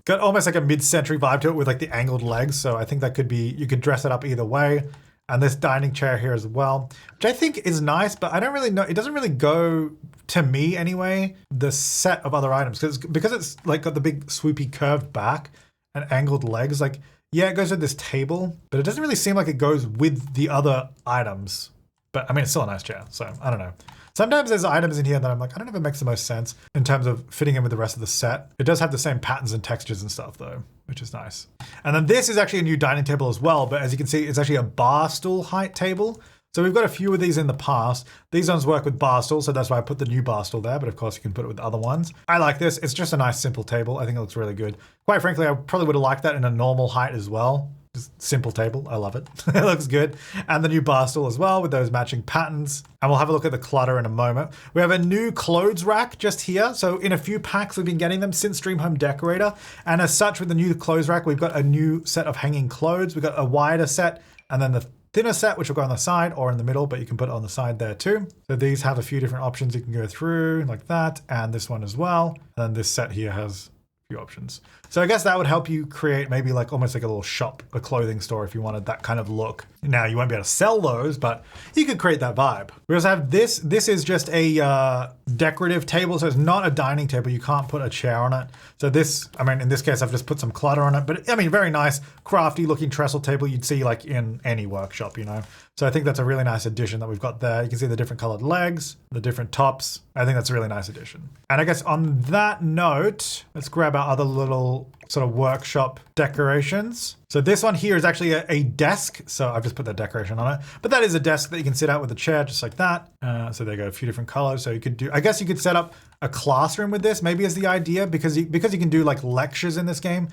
Got almost like a mid-century vibe to it with like the angled legs. So I think that could be, you could dress it up either way. And this dining chair here as well, which I think is nice, but I don't really know, it doesn't really go, to me anyway, the set of other items. Because it's like got the big swoopy curved back and angled legs, like, yeah, it goes with this table, but it doesn't really seem like it goes with the other items. But I mean, it's still a nice chair, so I don't know. Sometimes there's items in here that I'm like, I don't know if it makes the most sense in terms of fitting in with the rest of the set. It does have the same patterns and textures and stuff though, which is nice. And then this is actually a new dining table as well, but as you can see, it's actually a bar stool height table. So we've got a few of these in the past. These ones work with bar stools, so that's why I put the new bar stool there, but of course you can put it with other ones. I like this. It's just a nice simple table. I think it looks really good. Quite frankly, I probably would have liked that in a normal height as well. Just simple table. I love it. It looks good. And the new bar stool as well with those matching patterns. And we'll have a look at the clutter in a moment. We have a new clothes rack just here. So in a few packs, we've been getting them since Dream Home Decorator. And as such, with the new clothes rack, we've got a new set of hanging clothes. We've got a wider set and then the thinner set, which will go on the side or in the middle, but you can put it on the side there too. So these have a few different options you can go through like that. And this one as well. And then this set here has a few options. So I guess that would help you create maybe like almost like a little shop, a clothing store if you wanted that kind of look. Now you won't be able to sell those, but you could create that vibe. We also have this. This is just a decorative table. So it's not a dining table. You can't put a chair on it. So this, I mean, in this case, I've just put some clutter on it, but I mean, very nice, crafty looking trestle table you'd see like in any workshop, you know? So I think that's a really nice addition that we've got there. You can see the different colored legs, the different tops. I think that's a really nice addition. And I guess on that note, let's grab our other little sort of workshop decorations. So this one here is actually a desk. So I've just put the decoration on it, but that is a desk that you can sit at with a chair just like that. So there you go, a few different colors. So you could do, I guess you could set up a classroom with this, maybe is the idea, because you can do like lectures in this game.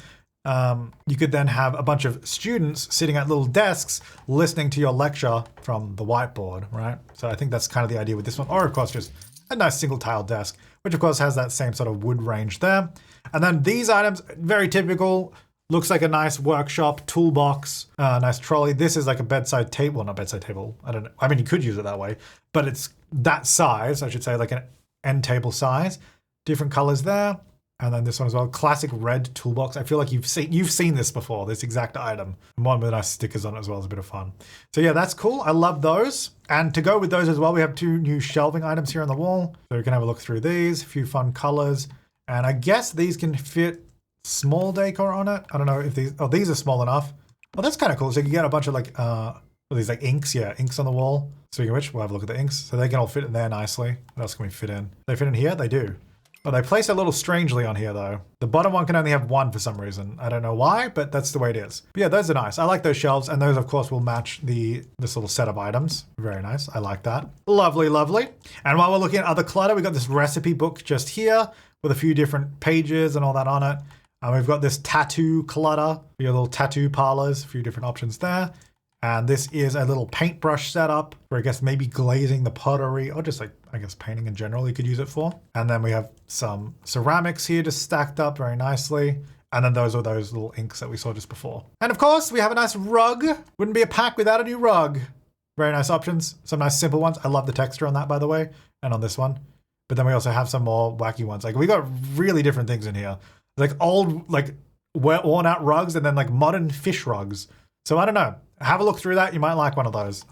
You could then have a bunch of students sitting at little desks listening to your lecture from the whiteboard, right? So I think that's kind of the idea with this one. Or of course, just a nice single tile desk, which of course has that same sort of wood range there. And then these items, very typical, looks like a nice workshop toolbox, nice trolley. This is like a bedside table, well, not bedside table. I don't know. I mean, you could use it that way, but it's that size, I should say, like an end table size. Different colors there. And then this one as well, classic red toolbox. I feel like you've seen this before, this exact item. And one with nice stickers on it as well is a bit of fun. So yeah, that's cool. I love those. And to go with those as well, we have two new shelving items here on the wall. So we can have a look through these, a few fun colors. And I guess these can fit small decor on it. I don't know if these are small enough. Oh, that's kind of cool. So you can get a bunch of like, these like inks, yeah, inks on the wall. Speaking of which, we'll have a look at the inks. So they can all fit in there nicely. What else can we fit in? They fit in here? They do. But they place it a little strangely on here though. The bottom one can only have one for some reason. I don't know why, but that's the way it is. But yeah, those are nice. I like those shelves, and those of course will match this little set of items. Very nice, I like that. Lovely, lovely. And while we're looking at other clutter, we got this recipe book just here with a few different pages and all that on it. And we've got this tattoo clutter, your little tattoo parlors, a few different options there. And this is a little paintbrush setup for, I guess, maybe glazing the pottery or just like, I guess, painting in general you could use it for. And then we have some ceramics here just stacked up very nicely. And then those are those little inks that we saw just before. And of course, we have a nice rug. Wouldn't be a pack without a new rug. Very nice options. Some nice simple ones. I love the texture on that, by the way, and on this one. But then we also have some more wacky ones. Like we got really different things in here. Like old, like worn out rugs and then like modern fish rugs. So I don't know. Have a look through that. You might like one of those.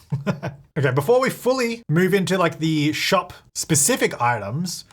Okay, before we fully move into like the shop specific items,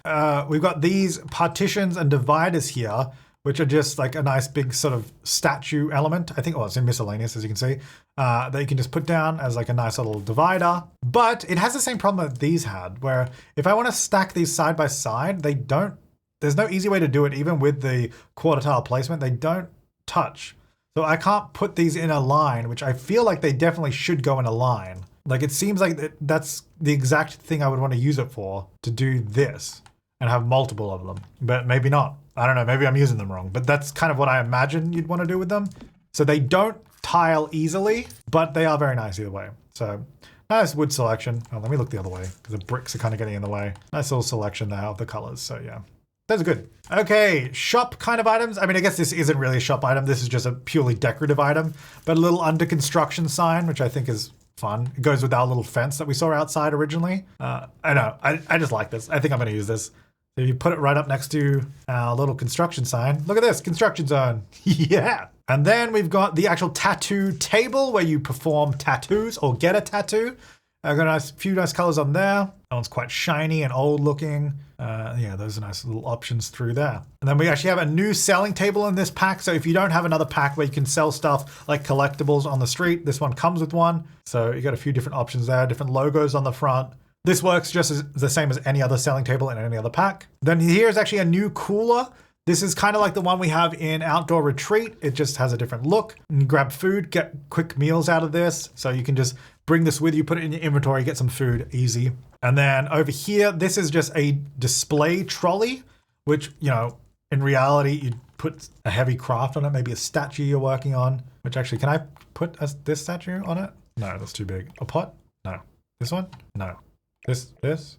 we've got these partitions and dividers here, which are just like a nice big sort of statue element. I think, oh, it's in miscellaneous, as you can see, that you can just put down as like a nice little divider. But it has the same problem that these had, where if I want to stack these side by side, there's no easy way to do it. Even with the quarter tile placement, they don't touch. So I can't put these in a line, which I feel like they definitely should go in a line. Like it seems like that's the exact thing I would want to use it for, to do this and have multiple of them, but maybe not. I don't know, maybe I'm using them wrong, but that's kind of what I imagine you'd want to do with them. So they don't tile easily, but they are very nice either way. So Nice wood selection. Oh, let me look the other way because the bricks are kind of getting in the way. Nice little selection there of the colors. So yeah, those are good. Okay, shop kind of items. I mean, I guess this isn't really a shop item. This is just a purely decorative item, but a little under construction sign, which I think is fun. It goes with our little fence that we saw outside originally. I know, I just like this. I think I'm gonna use this. So you put it right up next to our little construction sign. Look at this, construction zone. Yeah. And then we've got the actual tattoo table where you perform tattoos or get a tattoo. I've got a few nice colors on there. That one's quite shiny and old looking. Yeah, those are nice little options through there. And then we actually have a new selling table in this pack. So if you don't have another pack where you can sell stuff like collectibles on the street, this one comes with one. So you got a few different options there, different logos on the front. This works just as the same as any other selling table in any other pack. Then here's actually a new cooler. This is kind of like the one we have in Outdoor Retreat. It just has a different look. You grab food, get quick meals out of this. So you can just bring this with you, put it in your inventory, get some food, easy. And then over here, this is just a display trolley, which, you know, in reality, you'd put a heavy craft on it, maybe a statue you're working on, which actually, can I put this statue on it? No, that's too big. A pot? No. This one? No. This?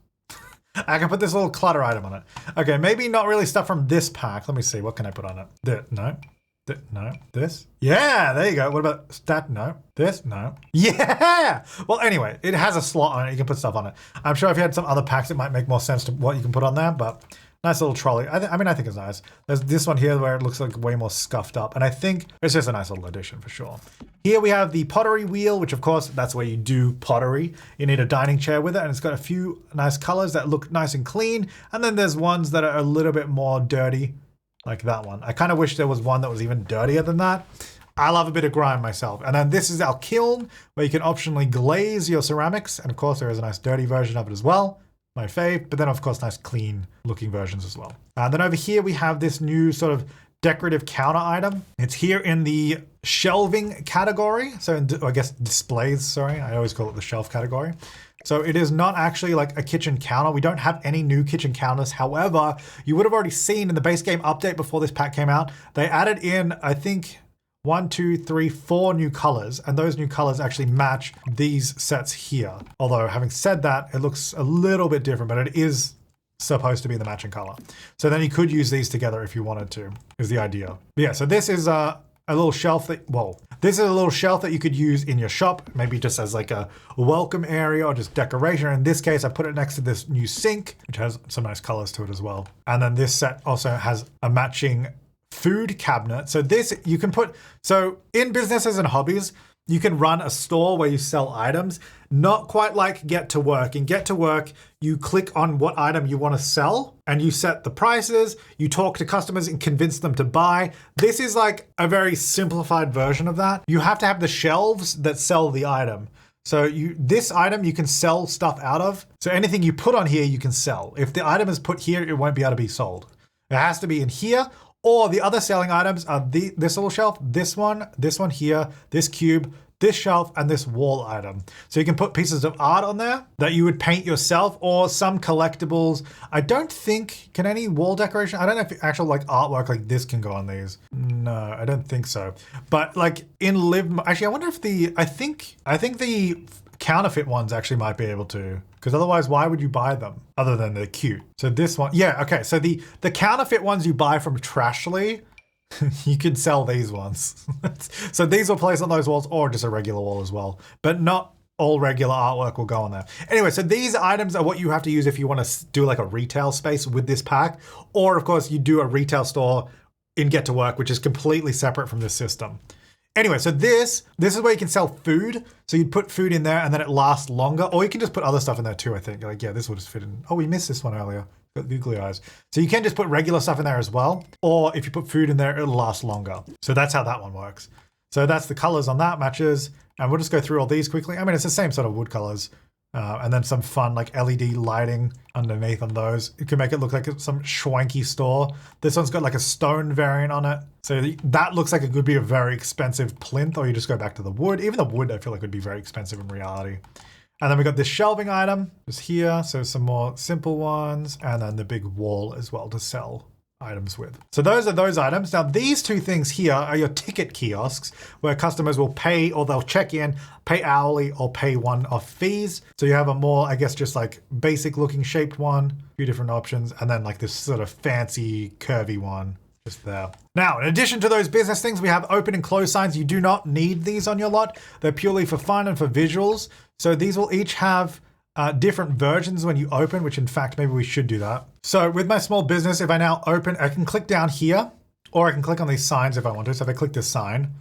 I can put this little clutter item on it. Okay, maybe not really stuff from this pack. Let me see, what can I put on it? No. No. This? Yeah, there you go. What about that? No. This? No. Yeah! Well, anyway, it has a slot on it. You can put stuff on it. I'm sure if you had some other packs, it might make more sense to what you can put on there, but nice little trolley. I mean, I think it's nice. There's this one here where it looks like way more scuffed up, and I think it's just a nice little addition for sure. Here we have the pottery wheel, which of course, that's where you do pottery. You need a dining chair with it, and it's got a few nice colors that look nice and clean, and then there's ones that are a little bit more dirty, like that one. I kind of wish there was one that was even dirtier than that. I love a bit of grime myself. And then this is our kiln, where you can optionally glaze your ceramics, and of course there is a nice dirty version of it as well. My fave, but then of course nice clean looking versions as well. And then over here we have this new sort of decorative counter item. It's here in the shelving category. So I guess displays, sorry. I always call it the shelf category. So it is not actually like a kitchen counter. We don't have any new kitchen counters. However, you would have already seen in the base game update before this pack came out, they added in, I think, 1, 2, 3, 4 new colors, and those new colors actually match these sets here. Although having said that, it looks a little bit different, but it is supposed to be the matching color. So then you could use these together if you wanted to, is the idea. But yeah, so this is a little shelf that, this is a little shelf that you could use in your shop, maybe just as like a welcome area or just decoration. In this case, I put it next to this new sink, which has some nice colors to it as well. And then this set also has a matching food cabinet. So this you can put, so in Businesses and Hobbies, you can run a store where you sell items, not quite like Get to Work. In Get to Work, you click on what item you want to sell and you set the prices, you talk to customers and convince them to buy. This is like a very simplified version of that. You have to have the shelves that sell the item. So this item you can sell stuff out of. So anything you put on here, you can sell. If the item is put here, it won't be able to be sold. It has to be in here. Or the other selling items are this little shelf, this one here, this cube, this shelf, and this wall item. So you can put pieces of art on there that you would paint yourself, or some collectibles. I don't think, can any wall decoration? I don't know if actual like artwork like this can go on these. No, I don't think so. But like in actually, I wonder if I think the counterfeit ones actually might be able to, because otherwise why would you buy them other than they're cute? So this one, yeah, okay. So the counterfeit ones you buy from Trashly, you could sell these ones. So these will place on those walls or just a regular wall as well, but not all regular artwork will go on there. Anyway, so these items are what you have to use if you want to do like a retail space with this pack, or of course you do a retail store in Get to Work, which is completely separate from this system. Anyway, so this is where you can sell food. So you'd put food in there and then it lasts longer, or you can just put other stuff in there too, I think. Like, yeah, this will just fit in. Oh, we missed this one earlier. Got googly eyes. So you can just put regular stuff in there as well. Or if you put food in there, it'll last longer. So that's how that one works. So that's the colors on that matches. And we'll just go through all these quickly. I mean, it's the same sort of wood colors. And then some fun like LED lighting underneath on those. It can make it look like some schwanky store. This one's got like a stone variant on it. So that looks like it could be a very expensive plinth, or you just go back to the wood. Even the wood I feel like would be very expensive in reality. And then we got this shelving item just here. So some more simple ones, and then the big wall as well to sell items with. So those are those items. Now these two things here are your ticket kiosks where customers will pay or they'll check in, pay hourly or pay one-off fees. So you have a more, I guess, just like basic looking shaped one, a few different options, and then like this sort of fancy curvy one just there. Now, in addition to those business things, we have open and close signs. You do not need these on your lot. They're purely for fun and for visuals. So these will each have different versions when you open, which in fact, maybe we should do that. So with my small business, if I now open, I can click down here, or I can click on these signs if I want to. So if I click this sign,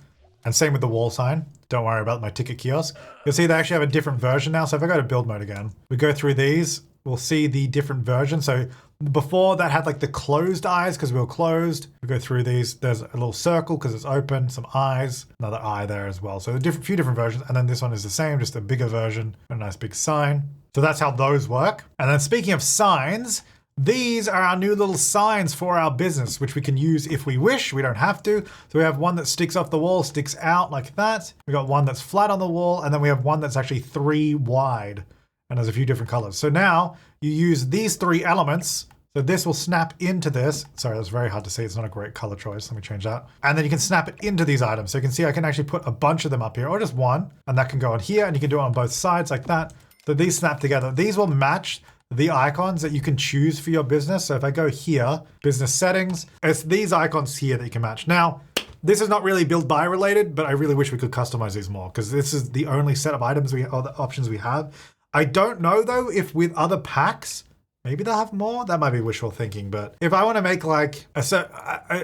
and same with the wall sign, don't worry about my ticket kiosk. You'll see they actually have a different version now. So if I go to build mode again, we go through these, we'll see the different versions. So before that had like the closed eyes because we were closed. We go through these, there's a little circle because it's open, some eyes, another eye there as well. So a few different versions. And then this one is the same, just a bigger version, a nice big sign. So that's how those work. And then speaking of signs, these are our new little signs for our business, which we can use if we wish. We don't have to. So we have one that sticks off the wall, sticks out like that. We got one that's flat on the wall, and then we have one that's actually 3 wide, and there's a few different colors. So now you use these 3 elements. So this will snap into this. Sorry, that's very hard to see. It's not a great color choice. Let me change that. And then you can snap it into these items. So you can see I can actually put a bunch of them up here, or just one, and that can go on here, and you can do it on both sides like that. So these snap together. These will match the icons that you can choose for your business. So if I go here, business settings, it's these icons here that you can match. Now, this is not really build buy related, but I really wish we could customize these more because this is the only set of items or the options we have. I don't know though if with other packs, maybe they'll have more. That might be wishful thinking, but if I want to make like I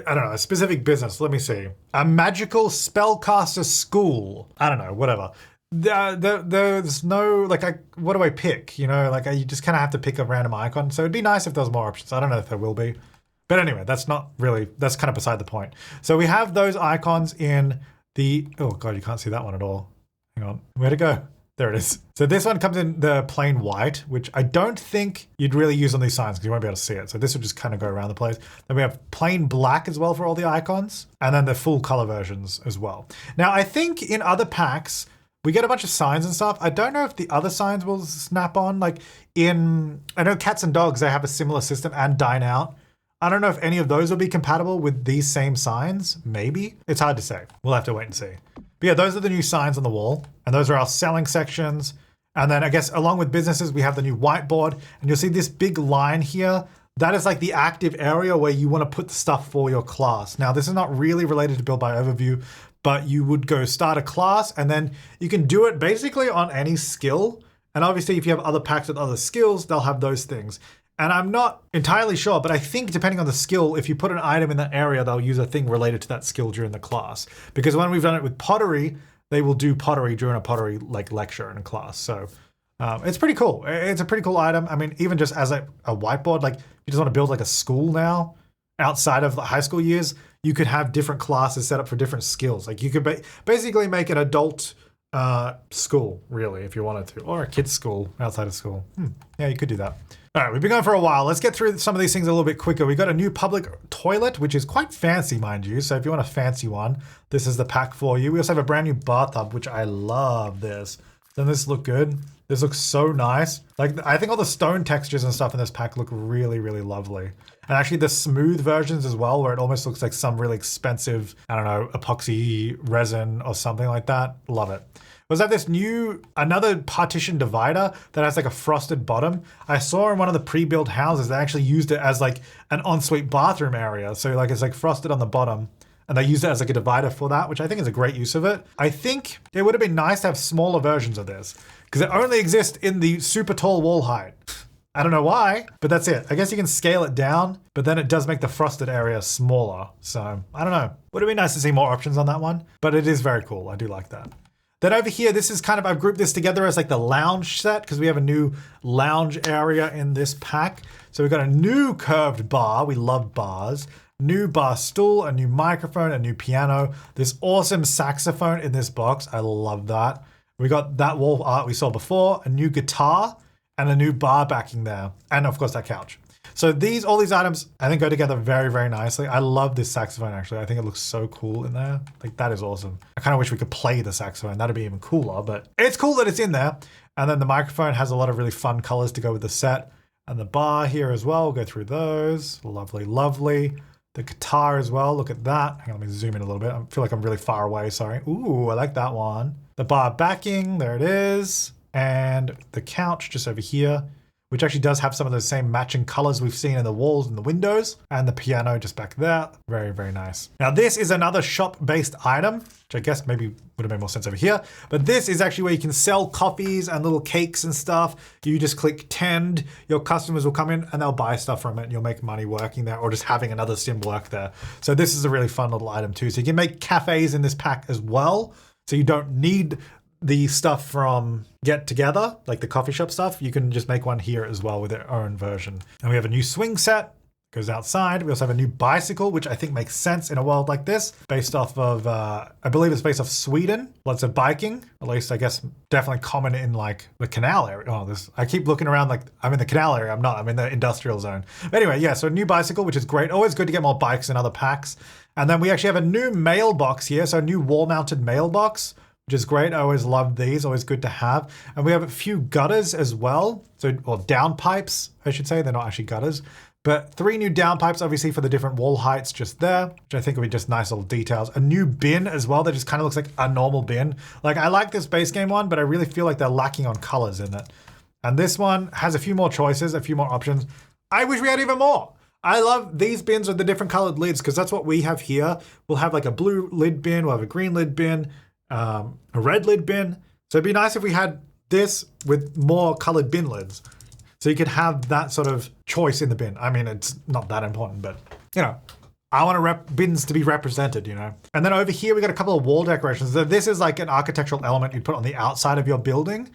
don't know, a specific business, let me see. A magical spellcaster school. I don't know, whatever. There's no, like, what do I pick? You know, like you just kind of have to pick a random icon. So it'd be nice if there was more options. I don't know if there will be. But anyway, that's kind of beside the point. So we have those icons in the, oh God, you can't see that one at all. Hang on, where'd it go? There it is. So this one comes in the plain white, which I don't think you'd really use on these signs because you won't be able to see it. So this will just kind of go around the place. Then we have plain black as well for all the icons, and then the full color versions as well. Now, I think in other packs, we get a bunch of signs and stuff. I don't know if the other signs will snap on. Like I know Cats and Dogs, they have a similar system, and Dine Out. I don't know if any of those will be compatible with these same signs. Maybe. It's hard to say. We'll have to wait and see. But yeah, those are the new signs on the wall. And those are our selling sections. And then I guess along with businesses, we have the new whiteboard. And you'll see this big line here. That is like the active area where you want to put the stuff for your class. Now, this is not really related to Build by Overview, but you would go start a class and then you can do it basically on any skill. And obviously if you have other packs with other skills, they'll have those things. And I'm not entirely sure, but I think depending on the skill, if you put an item in that area, they'll use a thing related to that skill during the class. Because when we've done it with pottery, they will do pottery during a pottery like lecture in a class. So it's pretty cool. It's a pretty cool item. I mean, even just as a whiteboard, like you just want to build like a school now outside of the high school years, you could have different classes set up for different skills. Like you could basically make an adult school, really, if you wanted to, or a kid's school outside of school. Yeah, you could do that. All right, we've been going for a while. Let's get through some of these things a little bit quicker. We got a new public toilet, which is quite fancy, mind you. So if you want a fancy one, this is the pack for you. We also have a brand new bathtub, which I love this. Doesn't this look good? This looks so nice. Like, I think all the stone textures and stuff in this pack look really, really lovely. And actually the smooth versions as well, where it almost looks like some really expensive, I don't know, epoxy resin or something like that. Love it. Was that this new, another partition divider that has like a frosted bottom? I saw in one of the pre-built houses, they actually used it as like an ensuite bathroom area. So like it's like frosted on the bottom. And they used it as like a divider for that, which I think is a great use of it. I think it would have been nice to have smaller versions of this because it only exists in the super tall wall height. I don't know why, but that's it. I guess you can scale it down, but then it does make the frosted area smaller. So I don't know. Would have been nice to see more options on that one, but it is very cool. I do like that. Then over here, this is kind of, I've grouped this together as like the lounge set because we have a new lounge area in this pack. So we've got a new curved bar. We love bars. New bar stool, a new microphone, a new piano, this awesome saxophone in this box. I love that. We got that wall art we saw before, a new guitar, and a new bar backing there. And of course that couch. So all these items, I think go together very, very nicely. I love this saxophone actually. I think it looks so cool in there. Like that is awesome. I kind of wish we could play the saxophone. That'd be even cooler, but it's cool that it's in there. And then the microphone has a lot of really fun colors to go with the set. And the bar here as well, we'll go through those. Lovely, lovely. The guitar as well, look at that. Hang on, let me zoom in a little bit. I feel like I'm really far away, sorry. Ooh, I like that one. The bar backing, there it is. And the couch just over here, which actually does have some of those same matching colors we've seen in the walls and the windows, and the piano just back there. Very, very nice. Now this is another shop-based item, which I guess maybe would have made more sense over here, but this is actually where you can sell coffees and little cakes and stuff. You just click tend, your customers will come in and they'll buy stuff from it and you'll make money working there or just having another sim work there. So this is a really fun little item too. So you can make cafes in this pack as well. So you don't need the stuff from Get Together, like the coffee shop stuff. You can just make one here as well with their own version. And we have a new swing set, goes outside. We also have a new bicycle, which I think makes sense in a world like this, based off of, I believe it's based off Sweden. Lots of biking, at least I guess definitely common in like the canal area. Oh, I keep looking around like I'm in the canal area. I'm not, I'm in the industrial zone. But anyway, yeah, so a new bicycle, which is great. Always good to get more bikes in other packs. And then we actually have a new mailbox here. So a new wall-mounted mailbox, which is great. I always love these, always good to have. And we have a few gutters as well. So, well, downpipes, I should say. They're not actually gutters. But 3 new downpipes, obviously, for the different wall heights just there, which I think will be just nice little details. A new bin as well that just kind of looks like a normal bin. Like, I like this base game one, but I really feel like they're lacking on colors in it. And this one has a few more choices, a few more options. I wish we had even more. I love these bins with the different colored lids because that's what we have here. We'll have like a blue lid bin, we'll have a green lid bin, a red lid bin. So it'd be nice if we had this with more colored bin lids. So you could have that sort of choice in the bin. I mean, it's not that important, but you know, I want bins to be represented, you know. And then over here, we got a couple of wall decorations. So this is like an architectural element you'd put on the outside of your building,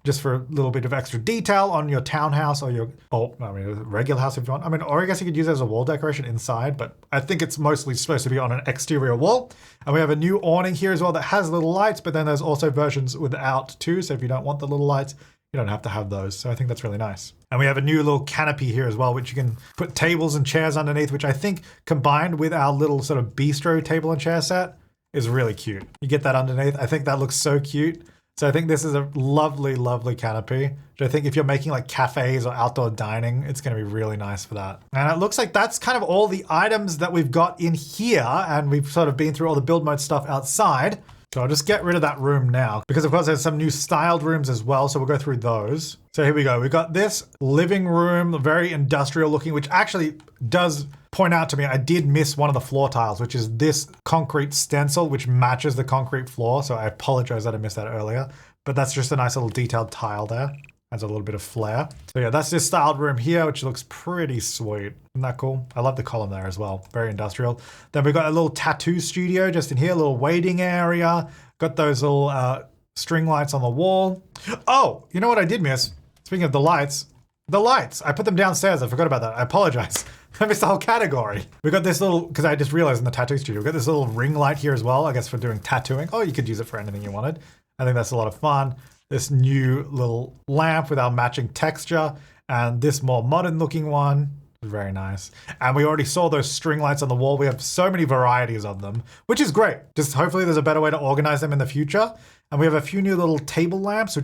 just for a little bit of extra detail on your townhouse or a regular house if you want. I mean, or I guess you could use it as a wall decoration inside, but I think it's mostly supposed to be on an exterior wall. And we have a new awning here as well that has little lights, but then there's also versions without too. So if you don't want the little lights, you don't have to have those. So I think that's really nice. And we have a new little canopy here as well, which you can put tables and chairs underneath, which I think combined with our little sort of bistro table and chair set is really cute. You get that underneath. I think that looks so cute. So I think this is a lovely, lovely canopy, which I think if you're making like cafes or outdoor dining, it's going to be really nice for that. And it looks like that's kind of all the items that we've got in here. And we've sort of been through all the build mode stuff outside. So I'll just get rid of that room now because of course there's some new styled rooms as well. So we'll go through those. So here we go. We've got this living room, very industrial looking, which actually does point out to me, I did miss one of the floor tiles, which is this concrete stencil, which matches the concrete floor. So I apologize that I missed that earlier, but that's just a nice little detailed tile there. Adds a little bit of flair. So yeah, that's this styled room here, which looks pretty sweet. Isn't that cool? I love the column there as well. Very industrial. Then we've got a little tattoo studio just in here, a little waiting area. Got those little string lights on the wall. Oh, you know what I did miss? Speaking of the lights. I put them downstairs. I forgot about that. I apologize. I missed the whole category. We got this little, because I just realized in the tattoo studio, we got this little ring light here as well, I guess for doing tattooing. Oh, you could use it for anything you wanted. I think that's a lot of fun. This new little lamp with our matching texture and this more modern looking one. Very nice. And we already saw those string lights on the wall. We have so many varieties of them, which is great. Just hopefully there's a better way to organize them in the future. And we have a few new little table lamps,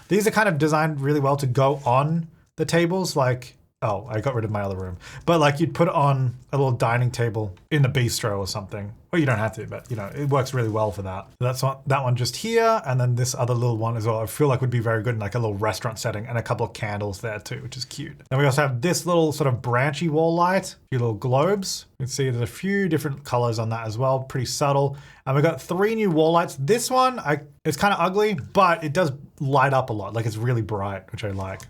these are kind of designed really well to go on the tables. Like, oh, I got rid of my other room. But like you'd put it on a little dining table in the bistro or something. Well, you don't have to, but you know, it works really well for that. So that's that one just here. And then this other little one as well, I feel like would be very good in like a little restaurant setting, and a couple of candles there too, which is cute. Then we also have this little sort of branchy wall light, a few little globes. You can see there's a few different colors on that as well, pretty subtle. And we got 3 new wall lights. This one, it's kind of ugly, but it does light up a lot. Like it's really bright, which I like.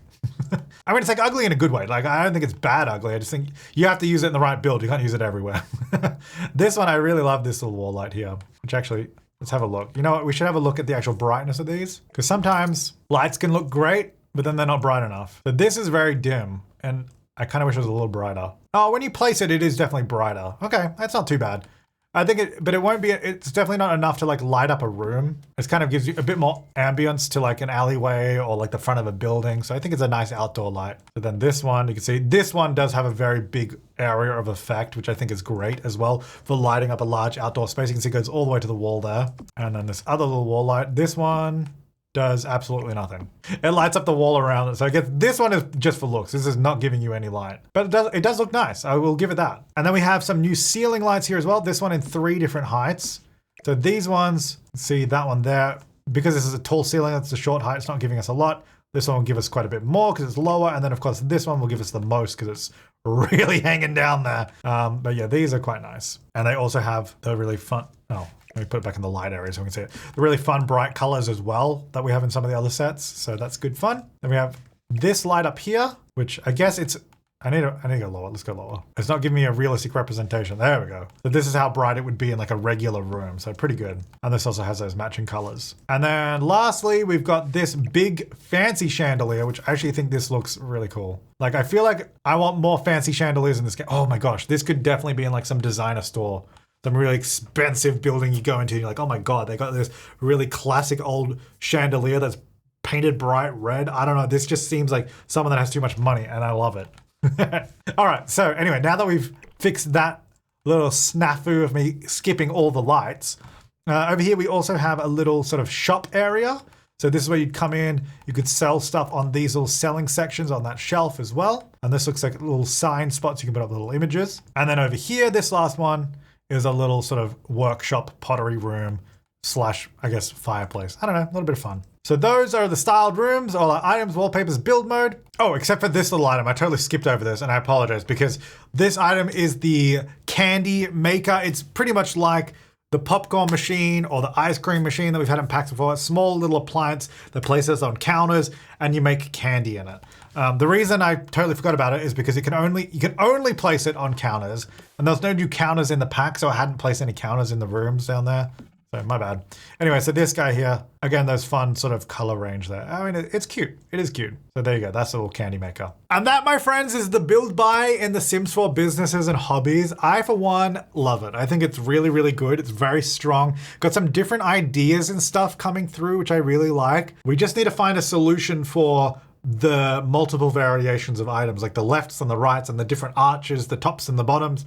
I mean, it's like ugly in a good way. Like, I don't think it's bad ugly. I just think you have to use it in the right build. You can't use it everywhere. This one, I really love this little wall light here, which actually, let's have a look. You know what? We should have a look at the actual brightness of these, because sometimes lights can look great, but then they're not bright enough. So this is very dim, and I kind of wish it was a little brighter. Oh, when you place it, it is definitely brighter. Okay, that's not too bad. I think but it won't be, it's definitely not enough to like light up a room. It kind of gives you a bit more ambience to like an alleyway or like the front of a building. So I think it's a nice outdoor light. So then this one, you can see this one does have a very big area of effect, which I think is great as well for lighting up a large outdoor space. You can see it goes all the way to the wall there. And then this other little wall light, this one, does absolutely nothing. It lights up the wall around it. So I guess this one is just for looks. This is not giving you any light, but it does look nice. I will give it that. And then we have some new ceiling lights here as well. This one in 3 different heights. So these ones, see that one there, because this is a tall ceiling, that's a short height, it's not giving us a lot. This one will give us quite a bit more because it's lower. And then of course this one will give us the most because it's really hanging down there. But yeah, these are quite nice. And they also have the really fun, let me put it back in the light area so we can see it. The really fun bright colors as well that we have in some of the other sets. So that's good fun. Then we have this light up here, which I guess it's, I need to go lower. Let's go lower. It's not giving me a realistic representation. There we go. So this is how bright it would be in like a regular room. So pretty good. And this also has those matching colors. And then lastly, we've got this big fancy chandelier, which I actually think this looks really cool. Like I feel like I want more fancy chandeliers in this game. Oh my gosh, this could definitely be in like some designer store. Some really expensive building you go into and you're like, oh my God, they got this really classic old chandelier that's painted bright red. I don't know. This just seems like someone that has too much money and I love it. All right, so anyway, now that we've fixed that little snafu of me skipping all the lights, over here we also have a little sort of shop area. So this is where you'd come in, you could sell stuff on these little selling sections on that shelf as well. And this looks like little sign spots, you can put up little images. And then over here, this last one is a little sort of workshop pottery room slash, I guess, fireplace. I don't know, a little bit of fun. So those are the styled rooms, all our items, wallpapers, build mode. Oh, except for this little item. I totally skipped over this and I apologize because this item is the candy maker. It's pretty much like the popcorn machine or the ice cream machine that we've had in packs before. It's a small little appliance that places on counters and you make candy in it. The reason I totally forgot about it is because you can only place it on counters, and there's no new counters in the pack, so I hadn't placed any counters in the rooms down there. So my bad. Anyway, so this guy here, again, those fun sort of color range there. I mean, it's cute. It is cute. So there you go. That's a little candy maker. And that, my friends, is the build buy in the Sims 4 Businesses and Hobbies. I, for one, love it. I think it's really, really good. It's very strong. Got some different ideas and stuff coming through, which I really like. We just need to find a solution for the multiple variations of items, like the lefts and the rights and the different arches, the tops and the bottoms.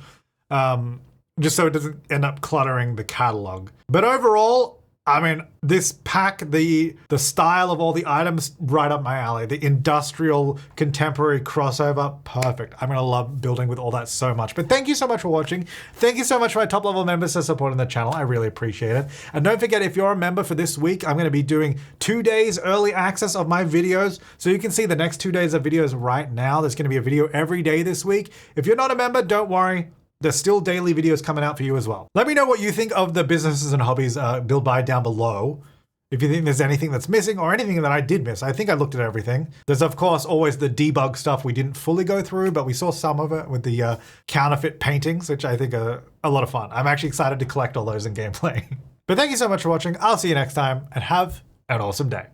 Just so it doesn't end up cluttering the catalog. But overall, I mean, this pack, the style of all the items, right up my alley. The industrial, contemporary crossover, perfect. I'm gonna love building with all that so much. But thank you so much for watching. Thank you so much for my top level members for supporting the channel. I really appreciate it. And don't forget, if you're a member for this week, I'm gonna be doing 2 days early access of my videos. So you can see the next 2 days of videos right now. There's gonna be a video every day this week. If you're not a member, don't worry. There's still daily videos coming out for you as well. Let me know what you think of the Businesses and Hobbies build buy down below. If you think there's anything that's missing or anything that I did miss. I think I looked at everything. There's of course always the debug stuff we didn't fully go through, but we saw some of it with the counterfeit paintings, which I think are a lot of fun. I'm actually excited to collect all those in gameplay. But thank you so much for watching. I'll see you next time and have an awesome day.